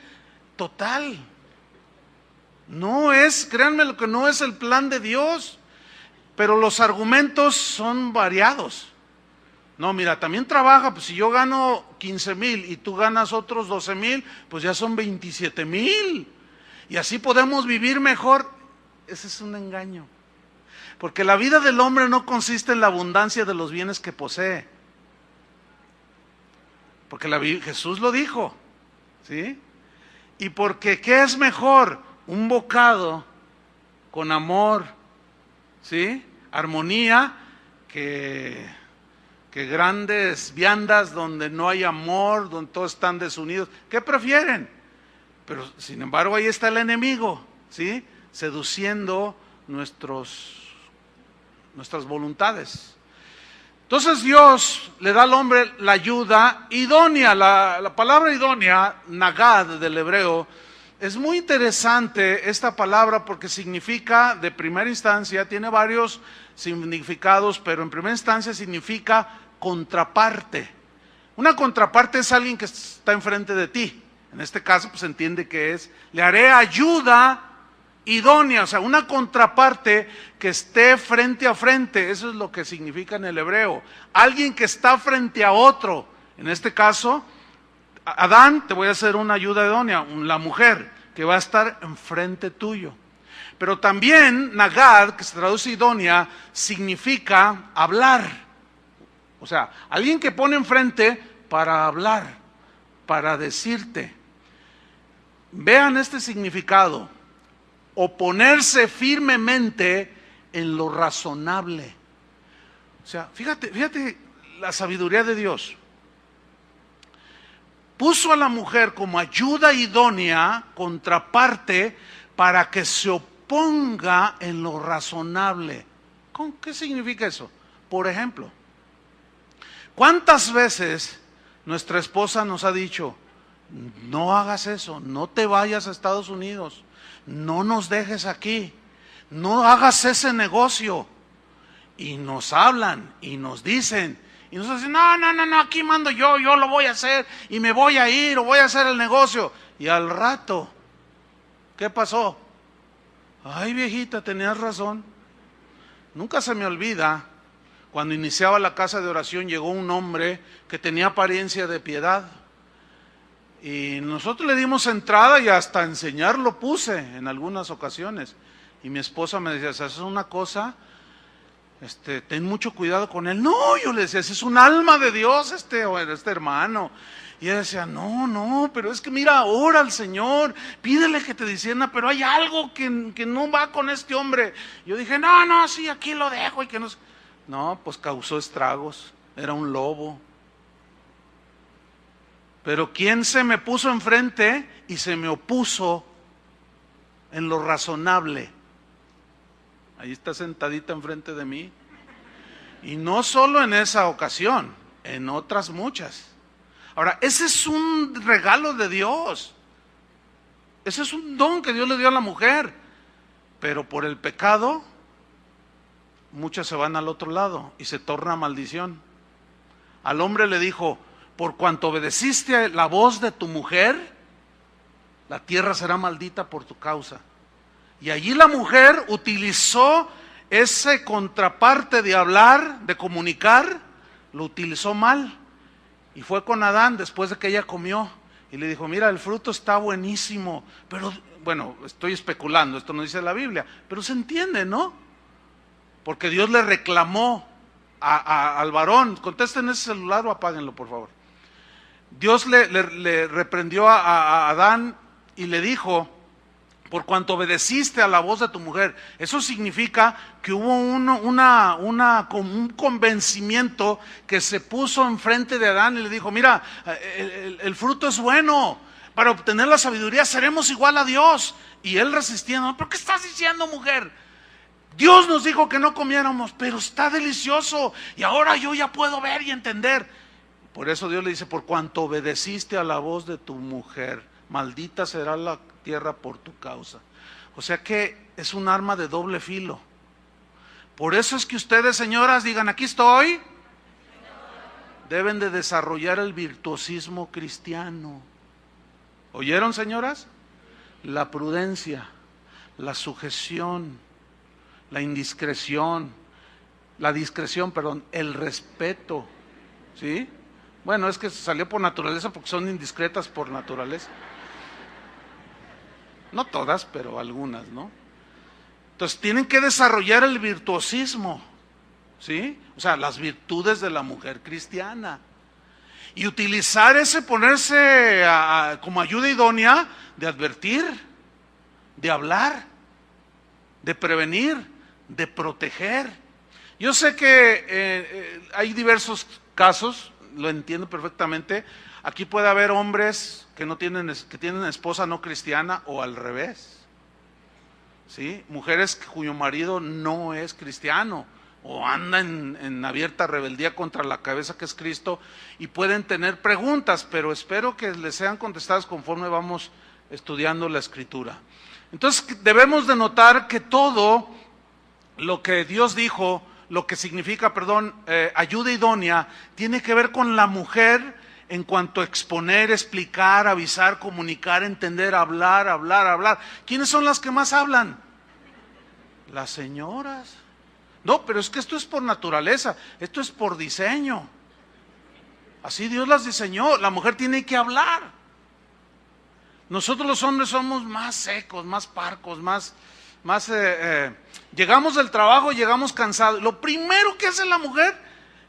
total. No es, créanme lo que no es el plan de Dios, pero los argumentos son variados. No, mira, también trabaja, pues si yo gano 15,000 y tú ganas otros 12,000, pues ya son 27,000. Y así podemos vivir mejor. Ese es un engaño. Porque la vida del hombre no consiste en la abundancia de los bienes que posee. Porque Jesús lo dijo, ¿sí? Y porque ¿qué es mejor? Un bocado con amor, ¿sí? Armonía, que grandes viandas donde no hay amor, donde todos están desunidos. ¿Qué prefieren? Pero sin embargo ahí está el enemigo, ¿sí? Seduciendo nuestras voluntades. Entonces Dios le da al hombre la ayuda idónea. La palabra idónea, nagad del hebreo, es muy interesante esta palabra porque significa, de primera instancia, tiene varios significados, pero en primera instancia significa contraparte. Una contraparte es alguien que está enfrente de ti. En este caso, pues entiende que le haré ayuda idónea, o sea, una contraparte que esté frente a frente. Eso es lo que significa en el hebreo. Alguien que está frente a otro. En este caso, Adán, te voy a hacer una ayuda idónea, la mujer que va a estar enfrente tuyo. Pero también Nagad, que se traduce idónea, significa hablar. O sea, alguien que pone enfrente para hablar, para decirte. Vean este significado: oponerse firmemente en lo razonable. O sea, fíjate la sabiduría de Dios. Puso a la mujer como ayuda idónea, contraparte, para que se oponga en lo razonable. ¿Qué significa eso? Por ejemplo, ¿cuántas veces nuestra esposa nos ha dicho: no hagas eso, no te vayas a Estados Unidos, no nos dejes aquí, no hagas ese negocio? Y nos hablan y nos dicen, y nos dicen: no, aquí mando yo lo voy a hacer, y me voy a ir, o voy a hacer el negocio. Y al rato, ¿qué pasó? Ay, viejita, tenías razón. Nunca se me olvida, cuando iniciaba la casa de oración, llegó un hombre que tenía apariencia de piedad. Y nosotros le dimos entrada y hasta enseñar lo puse en algunas ocasiones. Y mi esposa me decía: esa es una cosa, ten mucho cuidado con él. No, yo le decía: ese es un alma de Dios este hermano. Y ella decía: no, pero es que mira, ora al Señor, pídele que te discierna, pero hay algo que no va con este hombre. Yo dije: no, sí, aquí lo dejo. Y que no, pues causó estragos, era un lobo. Pero ¿quién se me puso enfrente y se me opuso en lo razonable? Ahí está sentadita enfrente de mí. Y no solo en esa ocasión, en otras muchas. Ahora, ese es un regalo de Dios. Ese es un don que Dios le dio a la mujer. Pero por el pecado, muchas se van al otro lado y se torna maldición. Al hombre le dijo: por cuanto obedeciste la voz de tu mujer, la tierra será maldita por tu causa. Y allí la mujer utilizó ese contraparte de hablar, de comunicar, lo utilizó mal. Y fue con Adán después de que ella comió y le dijo: mira, el fruto está buenísimo, pero bueno, estoy especulando, esto no dice la Biblia, pero se entiende, ¿no? Porque Dios le reclamó al varón. Contesten ese celular o apáguenlo, por favor. Dios le reprendió a Adán y le dijo: por cuanto obedeciste a la voz de tu mujer. Eso significa que hubo un convencimiento que se puso enfrente de Adán y le dijo: mira, el fruto es bueno, para obtener la sabiduría seremos igual a Dios. Y él resistiendo: ¿pero qué estás diciendo, mujer? Dios nos dijo que no comiéramos, pero está delicioso y ahora yo ya puedo ver y entender. Por eso Dios le dice: por cuanto obedeciste a la voz de tu mujer, maldita será la tierra por tu causa. O sea que es un arma de doble filo. Por eso es que ustedes, señoras, digan: aquí estoy. Deben de desarrollar el virtuosismo cristiano. ¿Oyeron, señoras? La prudencia, la sujeción, la indiscreción, el respeto, ¿sí? Bueno, es que salió por naturaleza porque son indiscretas por naturaleza. No todas, pero algunas, ¿no? Entonces tienen que desarrollar el virtuosismo, ¿sí? O sea, las virtudes de la mujer cristiana. Y utilizar ponerse como ayuda idónea de advertir, de hablar, de prevenir, de proteger. Yo sé que hay diversos casos, lo entiendo perfectamente. Aquí puede haber hombres que tienen esposa no cristiana o al revés, ¿sí? Mujeres cuyo marido no es cristiano o anda en abierta rebeldía contra la cabeza que es Cristo, y pueden tener preguntas, pero espero que les sean contestadas conforme vamos estudiando la Escritura. Entonces debemos de notar que todo lo que Dios dijo, lo que significa, ayuda idónea, tiene que ver con la mujer en cuanto a exponer, explicar, avisar, comunicar, entender, hablar. ¿Quiénes son las que más hablan? Las señoras. No, pero es que esto es por naturaleza, esto es por diseño. Así Dios las diseñó, la mujer tiene que hablar. Nosotros los hombres somos más secos, más parcos, llegamos del trabajo, llegamos cansados. Lo primero que hace la mujer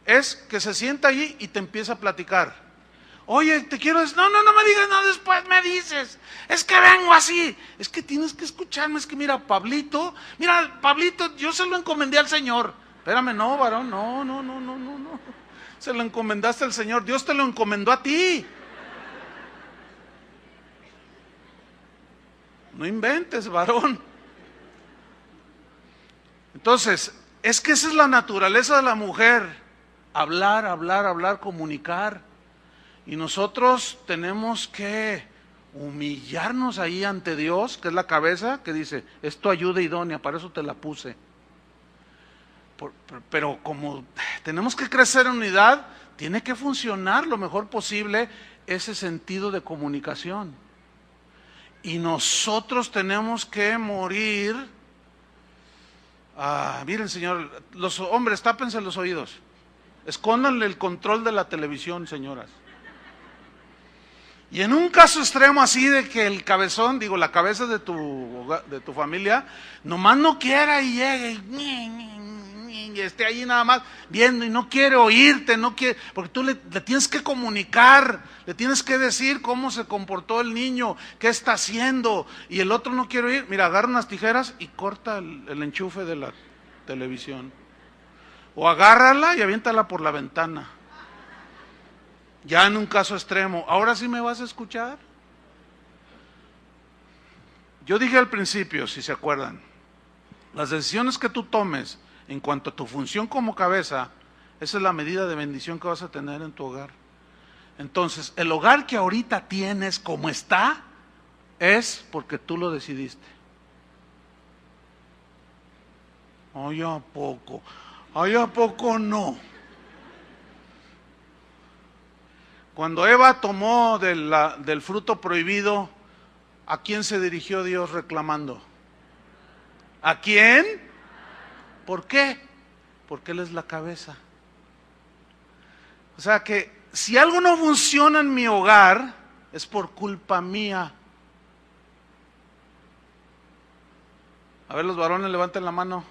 es que se sienta allí y te empieza a platicar. Oye, te quiero decir, no me digas, no, después me dices, es que vengo así, es que tienes que escucharme, es que mira, Pablito, yo se lo encomendé al Señor. Espérame, no, varón, no, se lo encomendaste al Señor, Dios te lo encomendó a ti. No inventes, varón. Entonces, es que esa es la naturaleza de la mujer, hablar, comunicar. Y nosotros tenemos que humillarnos ahí ante Dios, que es la cabeza, que dice, es tu ayuda idónea, para eso te la puse. Pero como tenemos que crecer en unidad, tiene que funcionar lo mejor posible ese sentido de comunicación. Y nosotros tenemos que morir. Miren, Señor, los hombres, tápense los oídos. Escóndanle el control de la televisión, señoras. Y en un caso extremo así de que el cabezón, la cabeza de tu familia, nomás no quiera y llegue y esté ahí nada más viendo y no quiere oírte, porque tú le tienes que comunicar, le tienes que decir cómo se comportó el niño, qué está haciendo, y el otro no quiere oír. Mira, agarra unas tijeras y corta el enchufe de la televisión. O agárrala y aviéntala por la ventana. Ya en un caso extremo, ¿ahora sí me vas a escuchar? Yo dije al principio, si se acuerdan, las decisiones que tú tomes en cuanto a tu función como cabeza, esa es la medida de bendición que vas a tener en tu hogar. Entonces, el hogar que ahorita tienes como está, es porque tú lo decidiste. Ay, ¿a poco? Ay, ¿a poco no? Cuando Eva tomó del fruto prohibido, ¿a quién se dirigió Dios reclamando? ¿A quién? ¿Por qué? Porque Él es la cabeza. O sea que si algo no funciona en mi hogar, es por culpa mía. A ver, los varones, levanten la mano.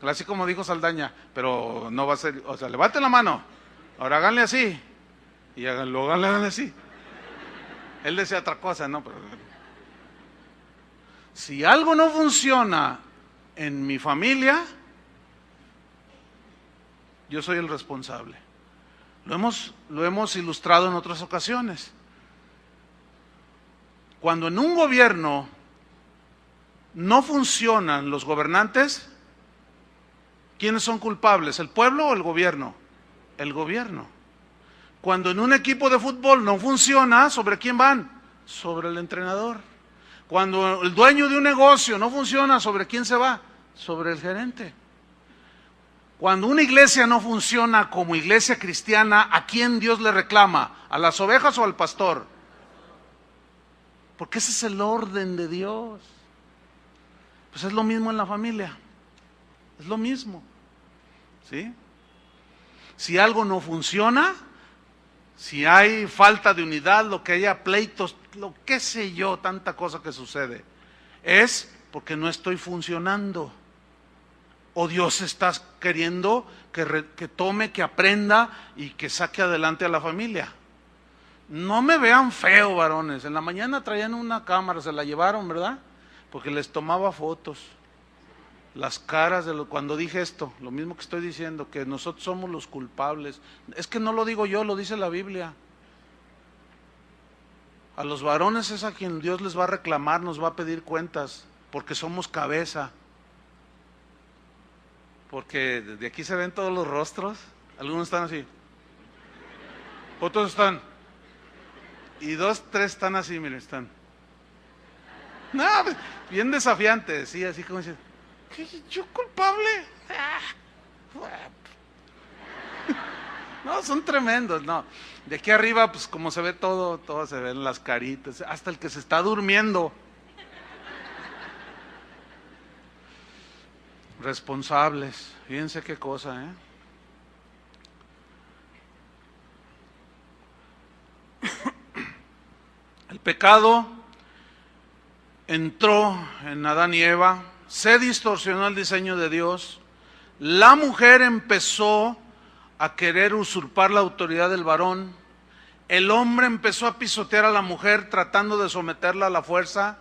Así como dijo Saldaña, pero no va a ser, o sea, levanten la mano. Ahora háganle así. Y háganle así. Él decía otra cosa, ¿no? Pero si algo no funciona en mi familia, yo soy el responsable. Lo hemos ilustrado en otras ocasiones. Cuando en un gobierno no funcionan los gobernantes, ¿quiénes son culpables? ¿El pueblo o el gobierno? El gobierno. Cuando en un equipo de fútbol no funciona, ¿sobre quién van? Sobre el entrenador. Cuando el dueño de un negocio no funciona, ¿sobre quién se va? Sobre el gerente. Cuando una iglesia no funciona como iglesia cristiana, ¿a quién Dios le reclama? ¿A las ovejas o al pastor? Porque ese es el orden de Dios. Pues es lo mismo en la familia. Es lo mismo. ¿Sí? Si algo no funciona, si hay falta de unidad, lo que haya pleitos, lo que sé yo, tanta cosa que sucede, es porque no estoy funcionando. O Dios está queriendo que tome, que aprenda y que saque adelante a la familia. No me vean feo, varones. En la mañana traían una cámara, se la llevaron, ¿verdad? Porque les tomaba fotos. Las caras cuando dije esto, lo mismo que estoy diciendo, que nosotros somos los culpables. Es que no lo digo yo, lo dice la Biblia. A los varones es a quien Dios les va a reclamar, nos va a pedir cuentas, porque somos cabeza. Porque de aquí se ven todos los rostros, algunos están así, otros están, y 2, 3 están así, miren, están. No, bien desafiantes, sí, así como dicen, ¿yo culpable? No, son tremendos, no. De aquí arriba, pues como se ve todo se ven las caritas, hasta el que se está durmiendo. Responsables, fíjense qué cosa, El pecado entró en Adán y Eva, se distorsionó el diseño de Dios, la mujer empezó a querer usurpar la autoridad del varón. El hombre empezó a pisotear a la mujer tratando de someterla a la fuerza.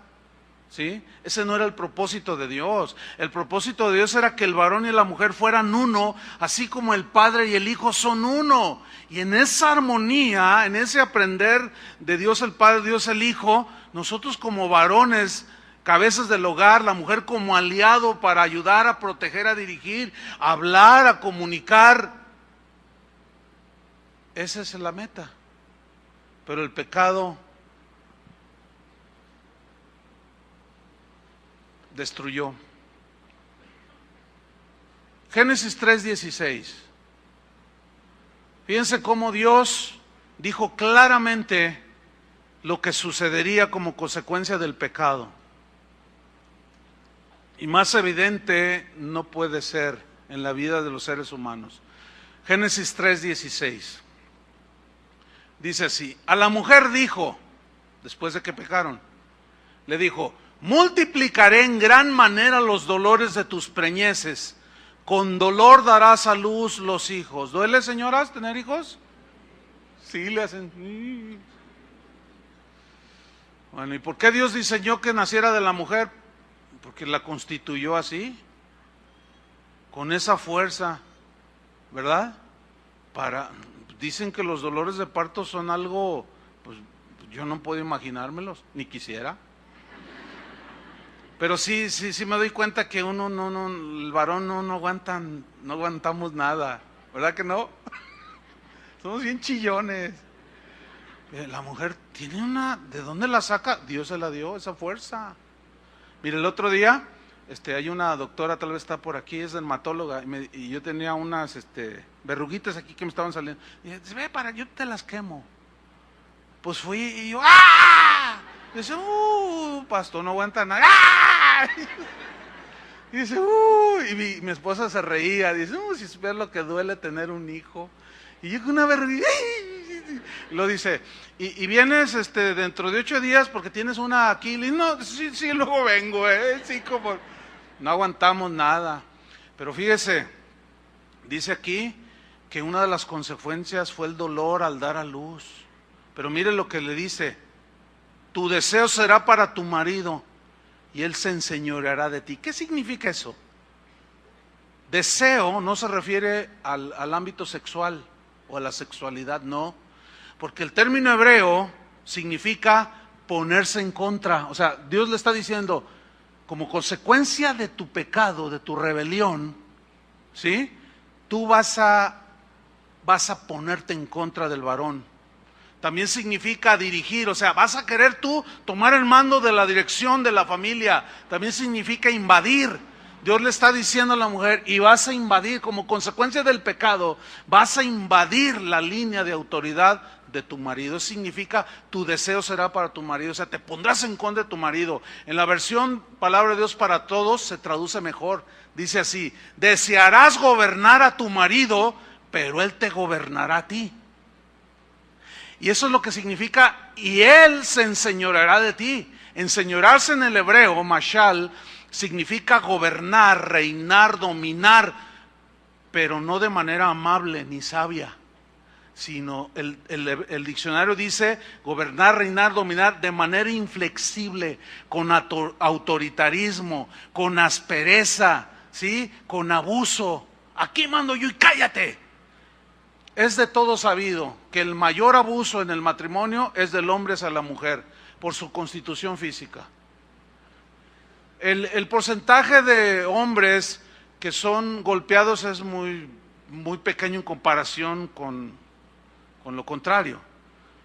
¿Sí? Ese no era el propósito de Dios. El propósito de Dios era que el varón y la mujer fueran uno, así como el Padre y el Hijo son uno. Y en esa armonía, en ese aprender de Dios el Padre, Dios el Hijo, nosotros como varones, cabezas del hogar, la mujer como aliado para ayudar a proteger, a dirigir, a hablar, a comunicar. Esa es la meta. Pero el pecado destruyó. Génesis 3:16. Fíjense cómo Dios dijo claramente lo que sucedería como consecuencia del pecado. Y más evidente no puede ser en la vida de los seres humanos. Génesis 3:16. Dice así: a la mujer dijo, después de que pecaron, le dijo: multiplicaré en gran manera los dolores de tus preñeces, con dolor darás a luz los hijos. ¿Duele, señoras, tener hijos? Sí, le hacen. Bueno, ¿y por qué Dios diseñó que naciera de la mujer? Porque la constituyó así, con esa fuerza, ¿verdad? Dicen que los dolores de parto son algo, pues yo no puedo imaginármelos, ni quisiera. Pero sí me doy cuenta que uno el varón no aguantamos nada, ¿verdad que no? Somos bien chillones. La mujer tiene ¿de dónde la saca? Dios se la dio, esa fuerza. Mire, el otro día, hay una doctora, tal vez está por aquí, es dermatóloga, y yo tenía unas, verruguitas aquí que me estaban saliendo. Y dice: ve, yo te las quemo. Pues fui y yo, ¡ah! Y dice: pastor, no aguanta nada. ¡Ah! Y dice, y mi esposa se reía, dice: si supieras lo que duele tener un hijo. Y yo con una verruguita, y lo dice: y vienes dentro de 8 días porque tienes una aquí. Le dice: no, sí, luego vengo, sí, como no aguantamos nada. Pero fíjese, dice aquí que una de las consecuencias fue el dolor al dar a luz. Pero mire lo que le dice: tu deseo será para tu marido y él se enseñoreará de ti. ¿Qué significa eso? Deseo no se refiere al ámbito sexual o a la sexualidad, no, porque el término hebreo significa ponerse en contra. O sea, Dios le está diciendo, como consecuencia de tu pecado, de tu rebelión, ¿sí? Tú vas a ponerte en contra del varón. También significa dirigir, o sea, vas a querer tú tomar el mando de la dirección de la familia. También significa invadir. Dios le está diciendo a la mujer: y vas a invadir, como consecuencia del pecado, vas a invadir la línea de autoridad de tu marido. Eso significa: tu deseo será para tu marido, o sea, te pondrás en contra de tu marido. En la versión Palabra de Dios para Todos se traduce mejor, dice así: desearás gobernar a tu marido, pero él te gobernará a ti. Y eso es lo que significa: y él se enseñoreará de ti. Enseñorarse en el hebreo, mashal, significa gobernar, reinar, dominar, pero no de manera amable ni sabia, sino el diccionario dice gobernar, reinar, dominar de manera inflexible, con autoritarismo, con aspereza, ¿sí? Con abuso. Aquí mando yo y cállate. Es de todo sabido que el mayor abuso en el matrimonio es del hombre hacia la mujer, por su constitución física. El porcentaje de hombres que son golpeados es muy pequeño en comparación con lo contrario,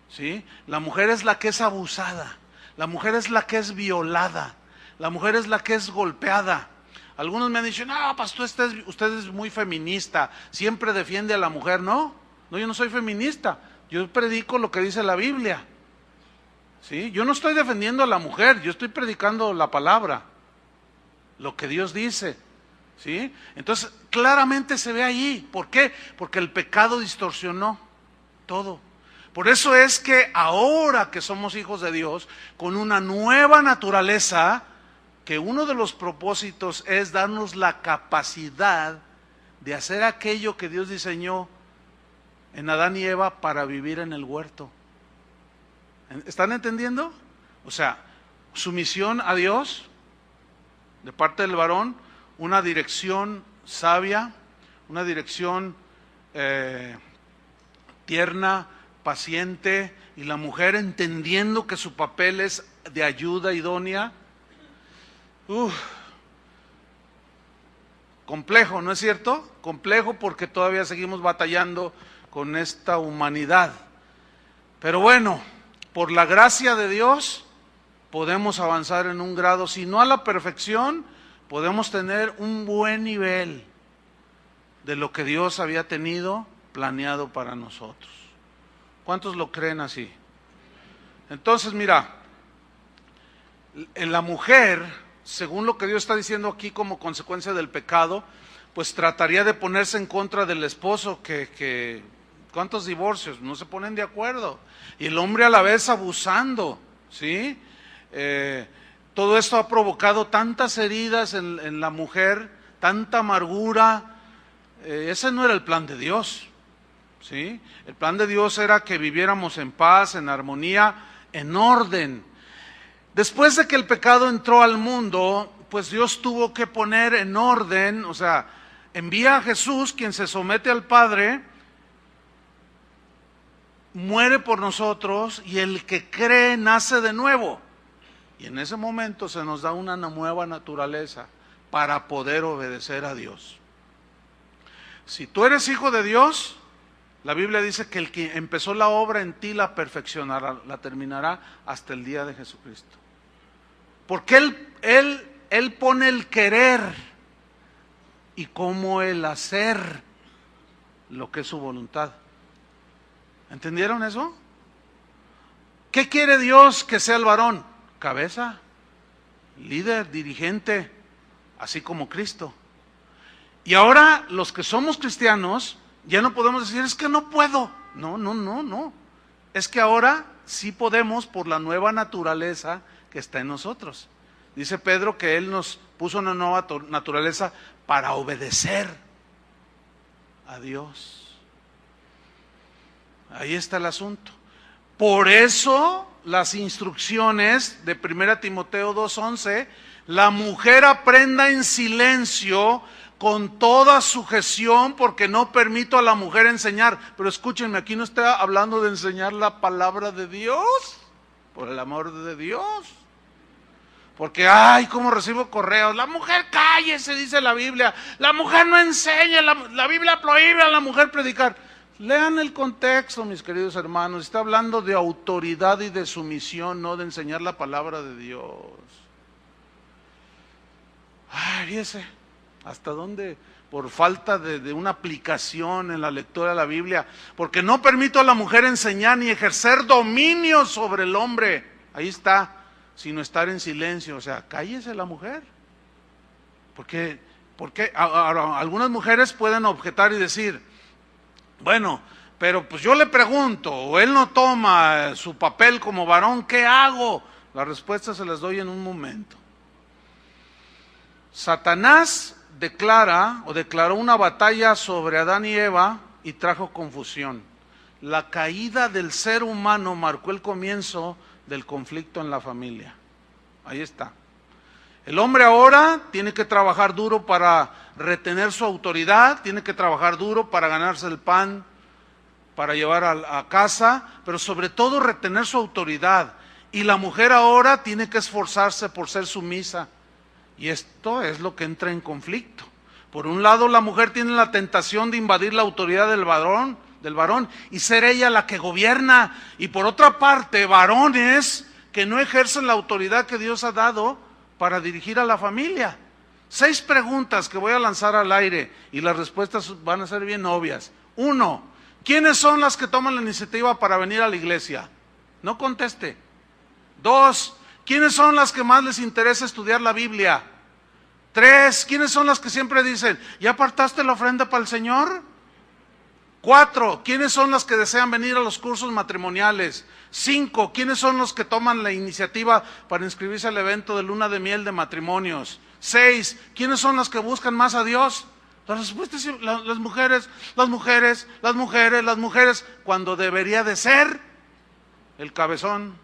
¿sí? La mujer es la que es abusada, la mujer es la que es violada, la mujer es la que es golpeada. Algunos me han dicho: no, pastor, usted es muy feminista, siempre defiende a la mujer. No, yo no soy feminista, yo predico lo que dice la Biblia, ¿sí? Yo no estoy defendiendo a la mujer, yo estoy predicando la palabra, lo que Dios dice, ¿sí? Entonces, claramente se ve ahí. ¿Por qué? Porque el pecado distorsionó todo. Por eso es que ahora que somos hijos de Dios, con una nueva naturaleza, que uno de los propósitos es darnos la capacidad de hacer aquello que Dios diseñó en Adán y Eva para vivir en el huerto. ¿Están entendiendo? O sea, sumisión a Dios de parte del varón, una dirección sabia, una dirección tierna, paciente, y la mujer entendiendo que su papel es de ayuda idónea. Complejo, ¿no es cierto? Complejo porque todavía seguimos batallando con esta humanidad. Pero bueno, por la gracia de Dios podemos avanzar en un grado, si no a la perfección, podemos tener un buen nivel de lo que Dios había tenido planeado para nosotros. ¿Cuántos lo creen así? Entonces, mira, en la mujer, según lo que Dios está diciendo aquí como consecuencia del pecado, pues trataría de ponerse en contra del esposo, que ¿cuántos divorcios? No se ponen de acuerdo. Y el hombre a la vez abusando, ¿sí? Todo esto ha provocado tantas heridas en la mujer, tanta amargura. Ese no era el plan de Dios, ¿sí? El plan de Dios era que viviéramos en paz, en armonía, en orden. Después de que el pecado entró al mundo, pues Dios tuvo que poner en orden, o sea, envía a Jesús, quien se somete al Padre, muere por nosotros, y el que cree nace de nuevo. Y en ese momento se nos da una nueva naturaleza para poder obedecer a Dios. Si tú eres hijo de Dios, la Biblia dice que el que empezó la obra en ti la perfeccionará, la terminará hasta el día de Jesucristo. Porque Él pone el querer y cómo el hacer lo que es su voluntad. ¿Entendieron eso? ¿Qué quiere Dios que sea el varón? Cabeza, líder, dirigente, así como Cristo. Y ahora los que somos cristianos ya no podemos decir, es que no puedo. No. Es que ahora sí podemos por la nueva naturaleza que está en nosotros. Dice Pedro que Él nos puso una nueva naturaleza para obedecer a Dios. Ahí está el asunto. Por eso las instrucciones de 1 Timoteo 2:11, la mujer aprenda en silencio con toda sujeción, porque no permito a la mujer enseñar. Pero escúchenme, aquí no está hablando de enseñar la palabra de Dios, por el amor de Dios. Porque, cómo recibo correos, la mujer cállese, dice la Biblia, la mujer no enseña, la Biblia prohíbe a la mujer predicar. Lean el contexto, mis queridos hermanos, está hablando de autoridad y de sumisión, no de enseñar la palabra de Dios. Fíjese, hasta dónde, por falta de una aplicación en la lectura de la Biblia, porque no permito a la mujer enseñar ni ejercer dominio sobre el hombre, ahí está, sino estar en silencio. O sea, cállese la mujer. Porque algunas mujeres pueden objetar y decir, bueno, pero pues yo le pregunto, o él no toma su papel como varón, ¿qué hago? La respuesta se las doy en un momento. Satanás declaró una batalla sobre Adán y Eva y trajo confusión. La caída del ser humano marcó el comienzo del conflicto en la familia. Ahí está. El hombre ahora tiene que trabajar duro para retener su autoridad, tiene que trabajar duro para ganarse el pan, para llevar a casa, pero sobre todo retener su autoridad. Y la mujer ahora tiene que esforzarse por ser sumisa. Y esto es lo que entra en conflicto. Por un lado, la mujer tiene la tentación de invadir la autoridad del varón y ser ella la que gobierna. Y por otra parte, varones que no ejercen la autoridad que Dios ha dado para dirigir a la familia. 6 preguntas que voy a lanzar al aire y las respuestas van a ser bien obvias. 1, ¿quiénes son las que toman la iniciativa para venir a la iglesia? No conteste. 2, ¿quiénes son las que más les interesa estudiar la Biblia? 3, ¿quiénes son las que siempre dicen, ¿ya apartaste la ofrenda para el Señor? 4, ¿quiénes son las que desean venir a los cursos matrimoniales? 5, ¿quiénes son los que toman la iniciativa para inscribirse al evento de luna de miel de matrimonios? 6, ¿quiénes son los que buscan más a Dios? La respuesta es las mujeres, las mujeres, las mujeres, las mujeres, cuando debería de ser el cabezón.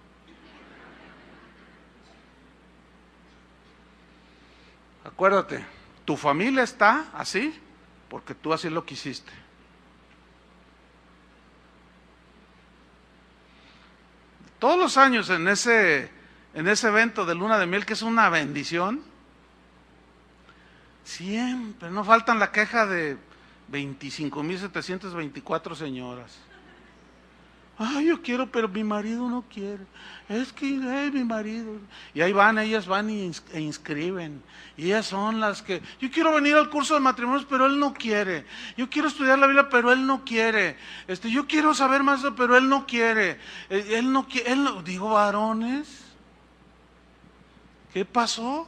Acuérdate, tu familia está así porque tú así lo quisiste. Todos los años en ese evento de luna de miel, que es una bendición, siempre no faltan la queja de 25,724 señoras. Ay, yo quiero, pero mi marido no quiere. Es que mi marido. Y ahí van, ellas van e inscriben. Y ellas son las que, yo quiero venir al curso de matrimonios, pero él no quiere. Yo quiero estudiar la Biblia, pero él no quiere. Yo quiero saber más, pero él no quiere. Él no quiere, digo, varones, ¿qué pasó?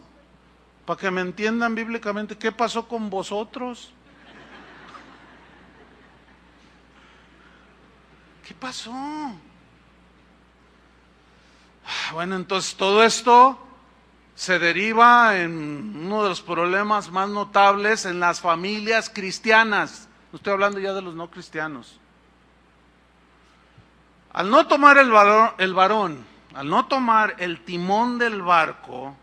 Para que me entiendan bíblicamente, ¿qué pasó con vosotros? ¿Qué pasó? Bueno, entonces todo esto se deriva en uno de los problemas más notables en las familias cristianas. No estoy hablando ya de los no cristianos. Al no tomar el varón, al no tomar el timón del barco,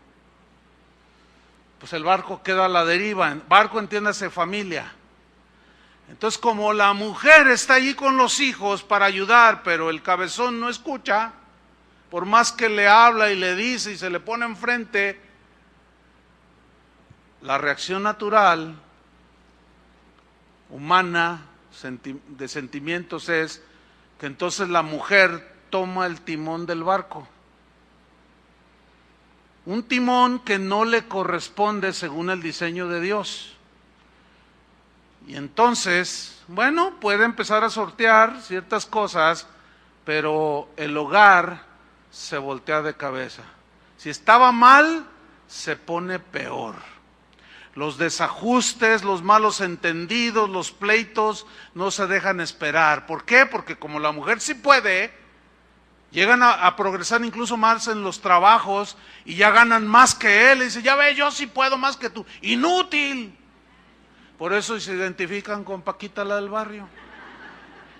pues el barco queda a la deriva. Barco, entiéndase, familia. Entonces, como la mujer está allí con los hijos para ayudar, pero el cabezón no escucha, por más que le habla y le dice y se le pone enfrente, la reacción natural, humana, de sentimientos es que entonces la mujer toma el timón del barco. Un timón que no le corresponde según el diseño de Dios. Y entonces, bueno, puede empezar a sortear ciertas cosas, pero el hogar se voltea de cabeza. Si estaba mal, se pone peor. Los desajustes, los malos entendidos, los pleitos no se dejan esperar. ¿Por qué? Porque como la mujer sí puede, llegan a progresar incluso más en los trabajos y ya ganan más que él. Y dice, ya ve, yo sí puedo más que tú. ¡Inútil! Por eso se identifican con Paquita, la del barrio,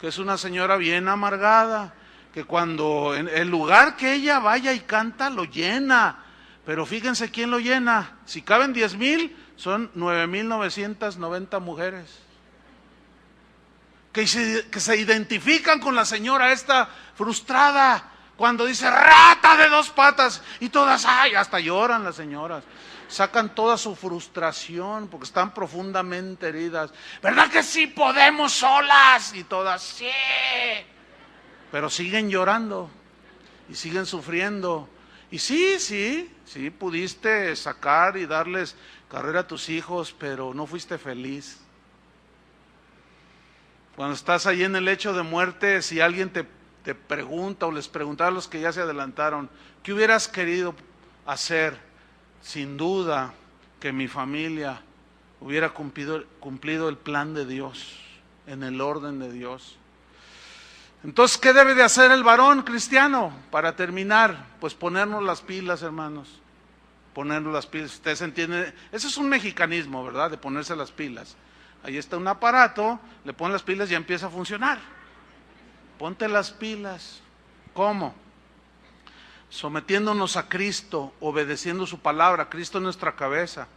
que es una señora bien amargada, que cuando en el lugar que ella vaya y canta, lo llena. Pero fíjense quién lo llena. Si caben 10,000, son 9,990 mujeres. Que se identifican con la señora esta frustrada, cuando dice, rata de 2 patas, y todas, ay, hasta lloran las señoras. Sacan toda su frustración porque están profundamente heridas. ¿Verdad que sí podemos solas? Y todas, sí. Pero siguen llorando y siguen sufriendo. Y sí, pudiste sacar y darles carrera a tus hijos, pero no fuiste feliz. Cuando estás ahí en el lecho de muerte, si alguien te pregunta o les preguntaba a los que ya se adelantaron, ¿qué hubieras querido hacer? Sin duda que mi familia hubiera cumplido el plan de Dios, en el orden de Dios. Entonces, ¿qué debe de hacer el varón cristiano? Para terminar, pues ponernos las pilas, hermanos. Ponernos las pilas. Ustedes entienden, ese es un mexicanismo, ¿verdad? De ponerse las pilas. Ahí está un aparato, le ponen las pilas y ya empieza a funcionar. Ponte las pilas. ¿Cómo? Sometiéndonos a Cristo, obedeciendo su palabra, Cristo en nuestra cabeza,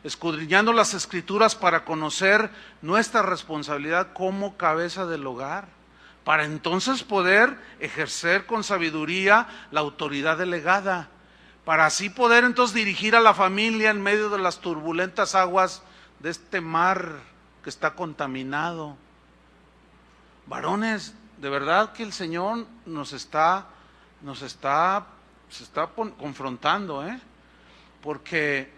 escudriñando las Escrituras para conocer nuestra responsabilidad como cabeza del hogar, para entonces poder ejercer con sabiduría la autoridad delegada, para así poder entonces dirigir a la familia en medio de las turbulentas aguas de este mar que está contaminado. Varones, de verdad que el Señor se está confrontando, porque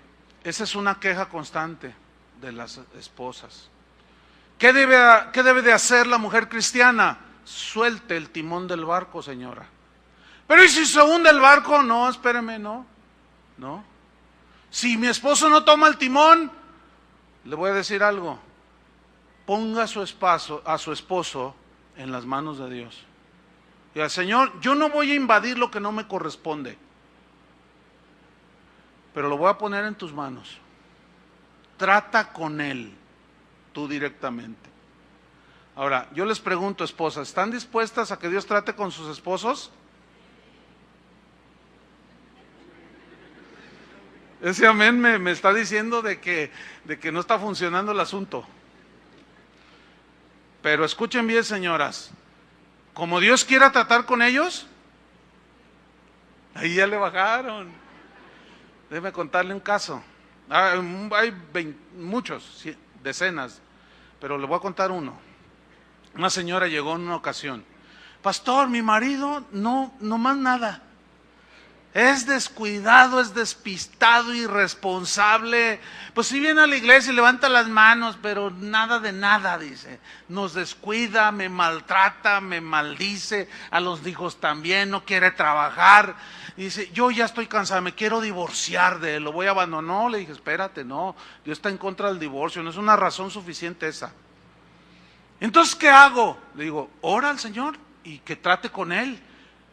esa es una queja constante de las esposas. ¿Qué debe de hacer la mujer cristiana? Suelte el timón del barco, señora. Pero ¿y si se hunde el barco? No, espéreme, no. Si mi esposo no toma el timón, le voy a decir algo. Ponga a su esposo en las manos de Dios. Y al Señor, yo no voy a invadir lo que no me corresponde, pero lo voy a poner en tus manos. Trata con él, tú directamente. Ahora, yo les pregunto, esposas, ¿están dispuestas a que Dios trate con sus esposos? Ese amén me está diciendo de que no está funcionando el asunto. Pero escuchen bien, señoras, como Dios quiera tratar con ellos, ahí ya le bajaron. Déjeme contarle un caso. Hay muchos, decenas, pero le voy a contar uno. Una señora llegó en una ocasión: pastor, mi marido no más nada. Es descuidado, es despistado, irresponsable. Pues sí viene a la iglesia y levanta las manos, pero nada de nada, dice. Nos descuida, me maltrata, me maldice, a los hijos también, no quiere trabajar. Dice, yo ya estoy cansada, me quiero divorciar de él, lo voy a abandonar. No, le dije, espérate, no, Dios está en contra del divorcio, no es una razón suficiente esa. Entonces, ¿qué hago? Le digo, ora al Señor y que trate con él.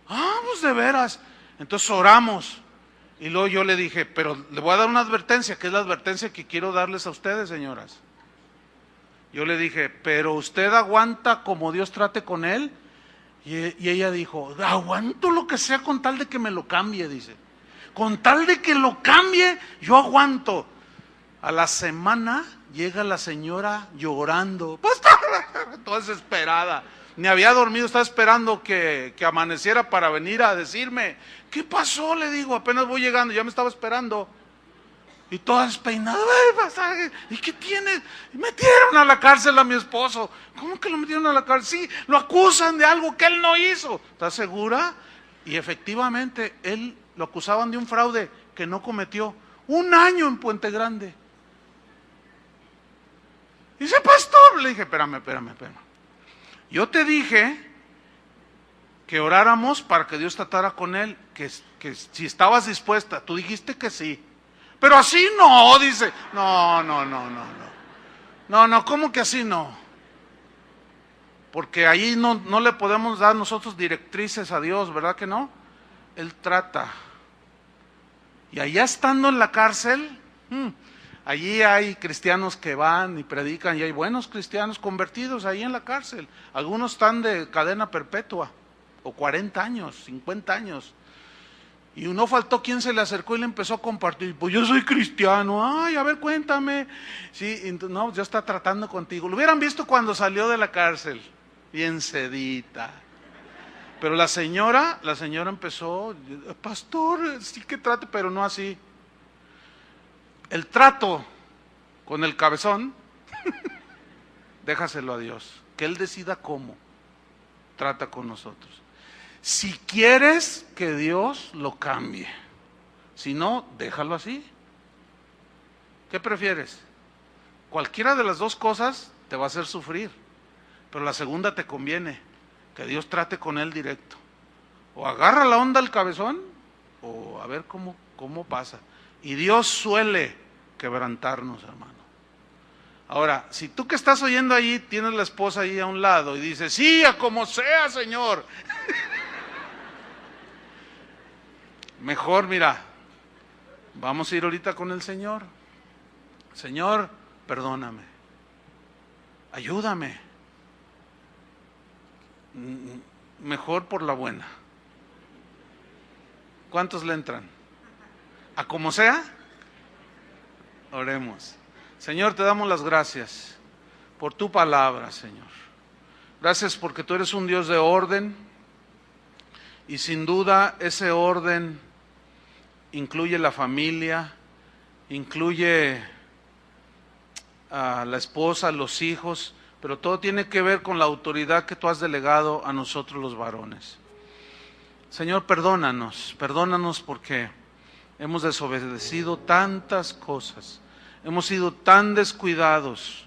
Pues de veras. Entonces oramos, y luego yo le dije, pero le voy a dar una advertencia, que es la advertencia que quiero darles a ustedes, señoras. Yo le dije, pero usted aguanta como Dios trate con él. Y ella dijo, aguanto lo que sea con tal de que me lo cambie, dice. Con tal de que lo cambie, yo aguanto. A la semana llega la señora llorando, toda desesperada. Ni había dormido, estaba esperando que amaneciera para venir a decirme. ¿Qué pasó? Le digo, apenas voy llegando, ya me estaba esperando. Y toda despeinada. ¿Y qué tiene? Metieron a la cárcel a mi esposo. ¿Cómo que lo metieron a la cárcel? Sí, lo acusan de algo que él no hizo. ¿Estás segura? Y efectivamente, él lo acusaban de un fraude que no cometió. 1 año en Puente Grande. Dice, pastor, le dije, espérame. Yo te dije que oráramos para que Dios tratara con él, que si estabas dispuesta, tú dijiste que sí. Pero así no, dice. No, ¿cómo que así no? Porque ahí no le podemos dar nosotros directrices a Dios, ¿verdad que no? Él trata. Y allá estando en la cárcel, allí hay cristianos que van y predican, y hay buenos cristianos convertidos ahí en la cárcel. Algunos están de cadena perpetua, o 40 años, 50 años. Y no faltó quien se le acercó y le empezó a compartir. Pues yo soy cristiano, a ver, cuéntame. Sí, no, ya está tratando contigo. Lo hubieran visto cuando salió de la cárcel, bien sedita. Pero la señora empezó, pastor, sí que trate, pero no así. El trato con el cabezón, déjaselo a Dios, que Él decida cómo trata con nosotros. Si quieres que Dios lo cambie, si no, déjalo así. ¿Qué prefieres? Cualquiera de las dos cosas te va a hacer sufrir, pero la segunda te conviene, que Dios trate con él directo. O agarra la onda al cabezón, o a ver cómo pasa. Y Dios suele quebrantarnos, hermano. Ahora, si tú que estás oyendo ahí, tienes la esposa ahí a un lado y dices, sí, a como sea, Señor. Mejor, mira, vamos a ir ahorita con el Señor. Señor, perdóname, ayúdame. Mejor por la buena. ¿Cuántos le entran? ¿A como sea? Oremos. Señor, te damos las gracias por tu palabra, Señor. Gracias porque tú eres un Dios de orden, y sin duda ese orden incluye la familia, incluye a la esposa, los hijos, pero todo tiene que ver con la autoridad que tú has delegado a nosotros los varones. Señor, perdónanos porque hemos desobedecido tantas cosas, hemos sido tan descuidados,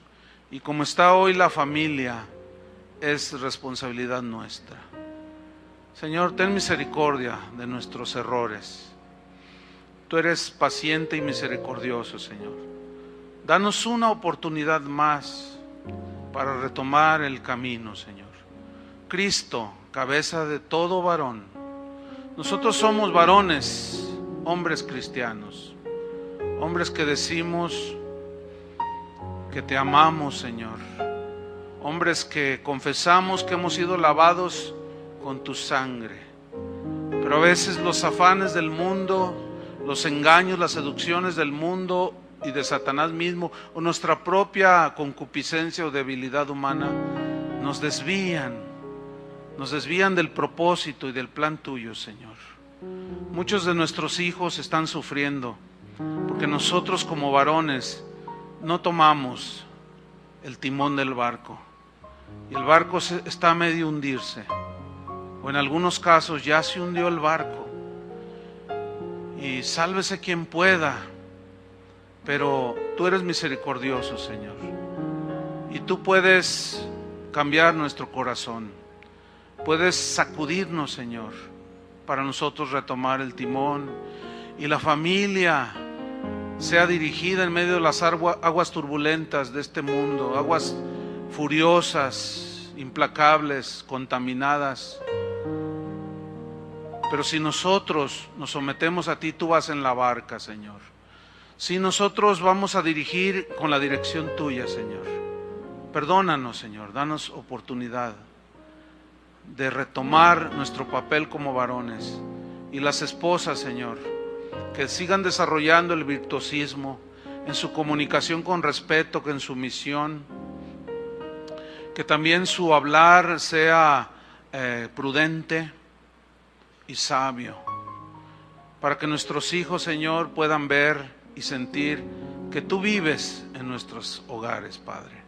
y como está hoy la familia, es responsabilidad nuestra. Señor, ten misericordia de nuestros errores. Tú eres paciente y misericordioso, Señor. Danos una oportunidad más para retomar el camino, Señor. Cristo, cabeza de todo varón. Nosotros somos varones, hombres cristianos, hombres que decimos, que te amamos, Señor. Hombres que confesamos que hemos sido lavados con tu sangre. Pero a veces los afanes del mundo, los engaños, las seducciones del mundo y de Satanás mismo, o nuestra propia concupiscencia o debilidad humana, nos desvían del propósito y del plan tuyo, Señor. Muchos de nuestros hijos están sufriendo porque nosotros como varones no tomamos el timón del barco y el barco está a medio hundirse, o en algunos casos ya se hundió el barco, y sálvese quien pueda, pero tú eres misericordioso, Señor, y tú puedes cambiar nuestro corazón, puedes sacudirnos, Señor, para nosotros retomar el timón y la familia sea dirigida en medio de las aguas turbulentas de este mundo, aguas furiosas, implacables, contaminadas. Pero si nosotros nos sometemos a ti, tú vas en la barca, Señor. Si nosotros vamos a dirigir con la dirección tuya, Señor, perdónanos, Señor, danos oportunidad de retomar nuestro papel como varones. Y las esposas, Señor, que sigan desarrollando el virtuosismo en su comunicación con respeto, que en su misión, que también su hablar sea prudente y sabio, para que nuestros hijos, Señor, puedan ver y sentir que tú vives en nuestros hogares, Padre.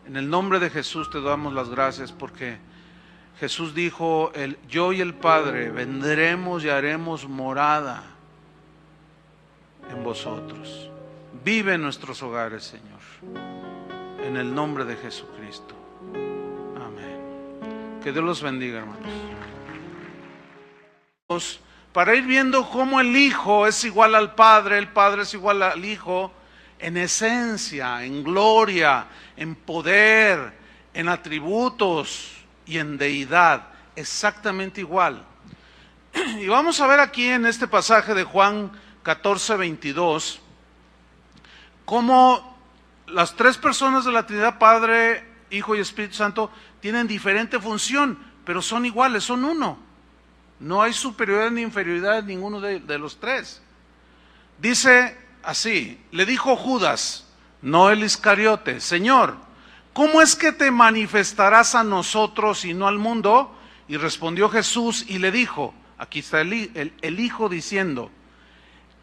En el nombre de Jesús te damos las gracias, porque Jesús dijo, yo y el Padre vendremos y haremos morada en vosotros. Vive en nuestros hogares, Señor, en el nombre de Jesucristo. Amén. Que Dios los bendiga, hermanos. Para ir viendo cómo el Hijo es igual al Padre, el Padre es igual al Hijo, en esencia, en gloria, en poder, en atributos y en deidad, exactamente igual. Y vamos a ver aquí en este pasaje de Juan 14:22, cómo las tres personas de la Trinidad, Padre, Hijo y Espíritu Santo, tienen diferente función, pero son iguales, son uno. No hay superioridad ni inferioridad en ninguno de los tres. Dice así, le dijo Judas, no el Iscariote, Señor, ¿cómo es que te manifestarás a nosotros y no al mundo? Y respondió Jesús y le dijo, aquí está el Hijo diciendo,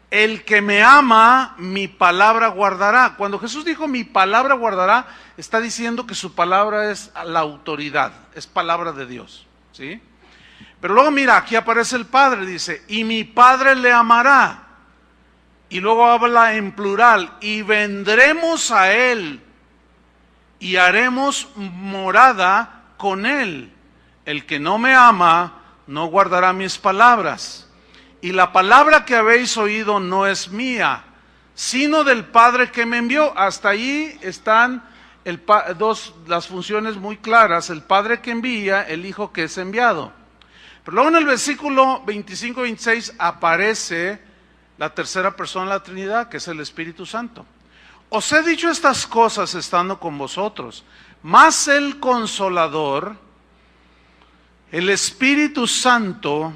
el que me ama, mi palabra guardará. Cuando Jesús dijo mi palabra guardará, está diciendo que su palabra es la autoridad, es palabra de Dios, ¿sí? Pero luego mira, aquí aparece el Padre, dice, y mi Padre le amará. Y luego habla en plural, y vendremos a Él, y haremos morada con Él. El que no me ama, no guardará mis palabras. Y la palabra que habéis oído no es mía, sino del Padre que me envió. Hasta ahí están las funciones muy claras, el Padre que envía, el Hijo que es enviado. Pero luego en el versículo 25-26 aparece la tercera persona de la Trinidad, que es el Espíritu Santo. Os he dicho estas cosas estando con vosotros, mas el Consolador, el Espíritu Santo,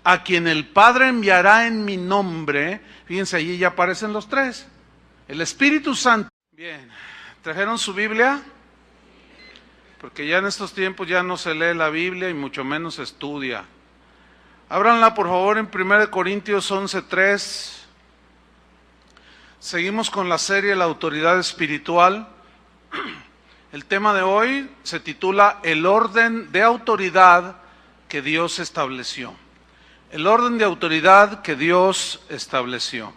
a quien el Padre enviará en mi nombre, fíjense, allí ya aparecen los tres, el Espíritu Santo. Bien, ¿trajeron su Biblia? Porque ya en estos tiempos ya no se lee la Biblia y mucho menos se estudia. Ábranla por favor en 1 Corintios 11:3. Seguimos con la serie La autoridad espiritual. El tema de hoy se titula El orden de autoridad que Dios estableció. El orden de autoridad que Dios estableció.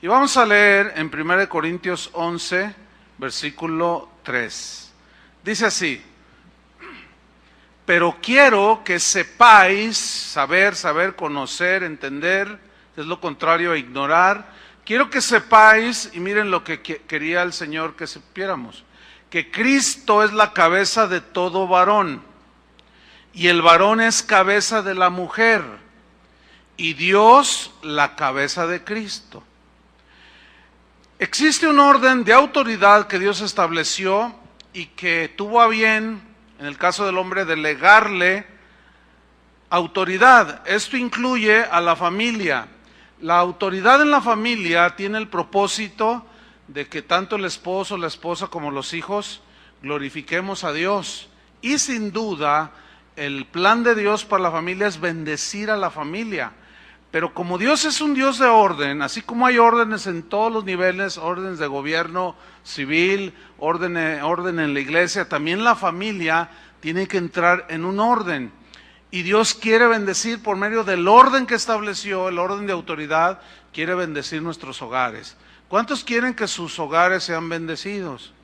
Y vamos a leer en 1 Corintios 11, versículo 3. Dice así, pero quiero que sepáis, saber, conocer, entender, es lo contrario a ignorar. Quiero que sepáis, y miren lo que quería el Señor que supiéramos, que Cristo es la cabeza de todo varón, y el varón es cabeza de la mujer, y Dios la cabeza de Cristo. Existe un orden de autoridad que Dios estableció y que tuvo a bien, en el caso del hombre, delegarle autoridad. Esto incluye a la familia. La autoridad en la familia tiene el propósito de que tanto el esposo, la esposa como los hijos glorifiquemos a Dios. Y sin duda, el plan de Dios para la familia es bendecir a la familia. Pero como Dios es un Dios de orden, así como hay órdenes en todos los niveles, órdenes de gobierno civil, orden en la iglesia, también la familia tiene que entrar en un orden. Y Dios quiere bendecir por medio del orden que estableció, el orden de autoridad, quiere bendecir nuestros hogares. ¿Cuántos quieren que sus hogares sean bendecidos?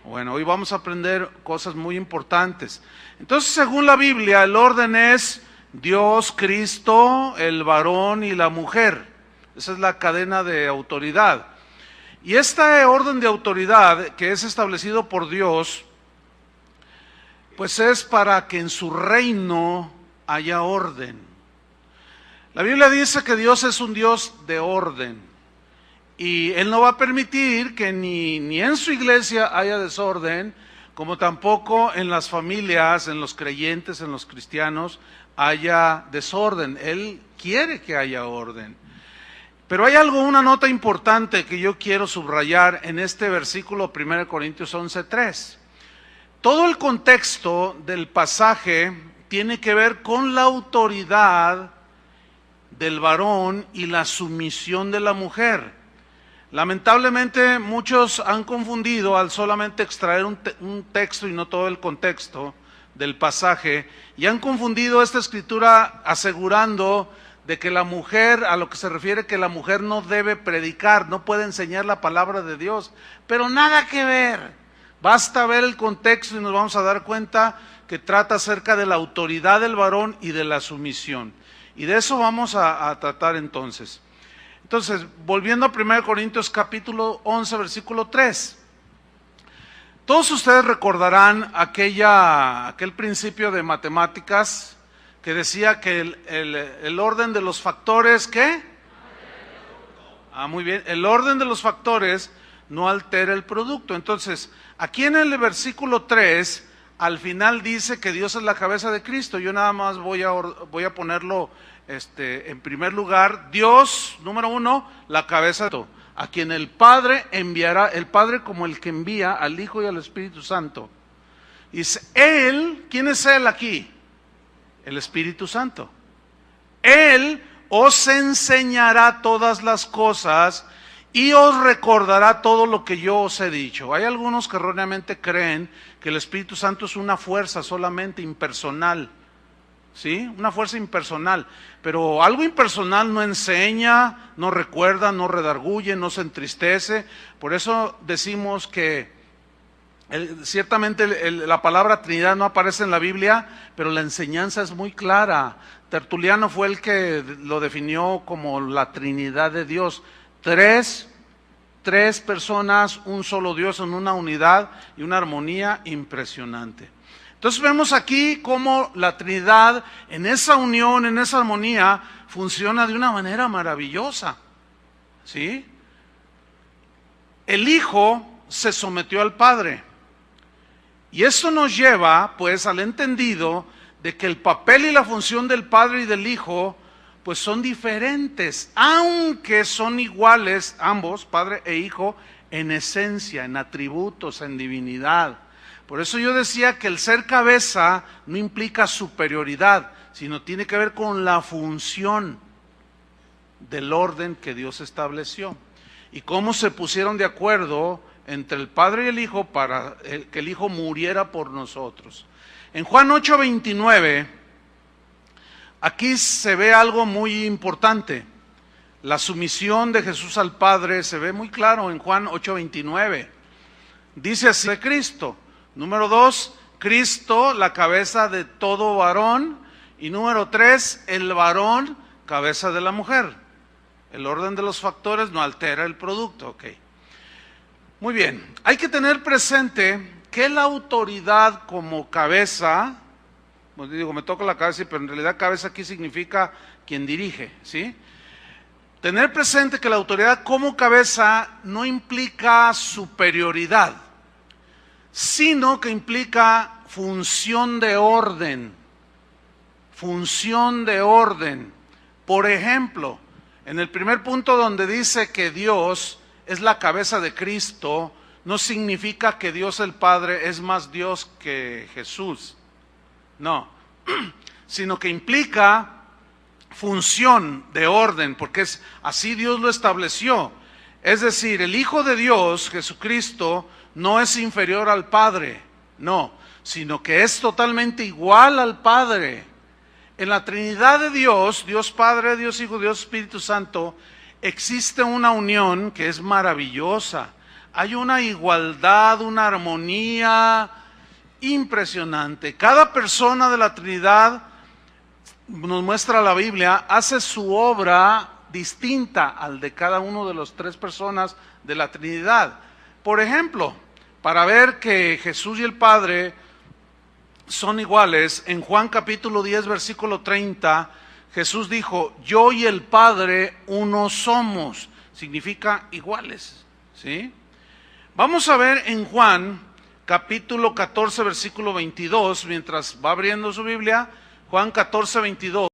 Bueno, hoy vamos a aprender cosas muy importantes. Entonces, según la Biblia, el orden es Dios, Cristo, el varón y la mujer. Esa es la cadena de autoridad. Y este orden de autoridad que es establecido por Dios, pues es para que en su reino haya orden. La Biblia dice que Dios es un Dios de orden. Y Él no va a permitir que ni en su iglesia haya desorden, como tampoco en las familias, en los creyentes, en los cristianos, haya desorden. Él quiere que haya orden. Pero hay una nota importante que yo quiero subrayar en este versículo 1 Corintios 11:3. Todo el contexto del pasaje tiene que ver con la autoridad del varón y la sumisión de la mujer. Lamentablemente muchos han confundido al solamente extraer un texto y no todo el contexto del pasaje, y han confundido esta escritura asegurando de que la mujer, a lo que se refiere que la mujer no debe predicar, no puede enseñar la palabra de Dios, pero nada que ver. Basta ver el contexto y nos vamos a dar cuenta que trata acerca de la autoridad del varón y de la sumisión. Y de eso vamos a tratar entonces. Entonces, volviendo a 1 Corintios capítulo 11, versículo 3. Todos ustedes recordarán aquel principio de matemáticas que decía que el orden de los factores, ¿qué? Muy bien, el orden de los factores no altera el producto. Entonces, aquí en el versículo 3, al final dice que Dios es la cabeza de Cristo. Yo nada más voy a ponerlo en primer lugar. Dios, número 1, la cabeza de todo, a quien el Padre enviará, el Padre como el que envía al Hijo y al Espíritu Santo. Y Él, ¿quién es Él aquí? El Espíritu Santo. Él os enseñará todas las cosas y os recordará todo lo que yo os he dicho. Hay algunos que erróneamente creen que el Espíritu Santo es una fuerza solamente impersonal. ¿Sí? Una fuerza impersonal, pero algo impersonal no enseña, no recuerda, no redarguye, no se entristece. Por eso decimos que ciertamente la palabra Trinidad no aparece en la Biblia, pero la enseñanza es muy clara. Tertuliano fue el que lo definió como la Trinidad de Dios. Tres personas, un solo Dios en una unidad y una armonía impresionante. Entonces vemos aquí cómo la Trinidad en esa unión, en esa armonía, funciona de una manera maravillosa. ¿Sí? El Hijo se sometió al Padre. Y esto nos lleva, pues, al entendido de que el papel y la función del Padre y del Hijo, pues, son diferentes, aunque son iguales ambos, Padre e Hijo, en esencia, en atributos, en divinidad. Por eso yo decía que el ser cabeza no implica superioridad, sino tiene que ver con la función del orden que Dios estableció. Y cómo se pusieron de acuerdo entre el Padre y el Hijo para que el Hijo muriera por nosotros. En Juan 8:29, aquí se ve algo muy importante. La sumisión de Jesús al Padre se ve muy claro en Juan 8:29. Dice así de Cristo. Número 2, Cristo, la cabeza de todo varón. Y número 3, el varón, cabeza de la mujer. El orden de los factores no altera el producto. Ok. Muy bien, hay que tener presente que la autoridad como cabeza, pues digo, me toca la cabeza, pero en realidad cabeza aquí significa quien dirige, ¿sí? Tener presente que la autoridad como cabeza no implica superioridad, sino que implica función de orden. Función de orden. Por ejemplo, en el primer punto donde dice que Dios es la cabeza de Cristo, no significa que Dios el Padre es más Dios que Jesús. No, sino que implica función de orden, porque es así Dios lo estableció. Es decir, el Hijo de Dios, Jesucristo, no es inferior al Padre, no, sino que es totalmente igual al Padre. En la Trinidad de Dios, Dios Padre, Dios Hijo, Dios Espíritu Santo, existe una unión que es maravillosa. Hay una igualdad, una armonía impresionante. Cada persona de la Trinidad, nos muestra la Biblia, hace su obra distinta al de cada uno de las tres personas de la Trinidad. Por ejemplo, para ver que Jesús y el Padre son iguales, en Juan capítulo 10, versículo 30, Jesús dijo, yo y el Padre uno somos. Significa iguales, ¿sí? Vamos a ver en Juan capítulo 14, versículo 22, mientras va abriendo su Biblia, Juan 14, 22.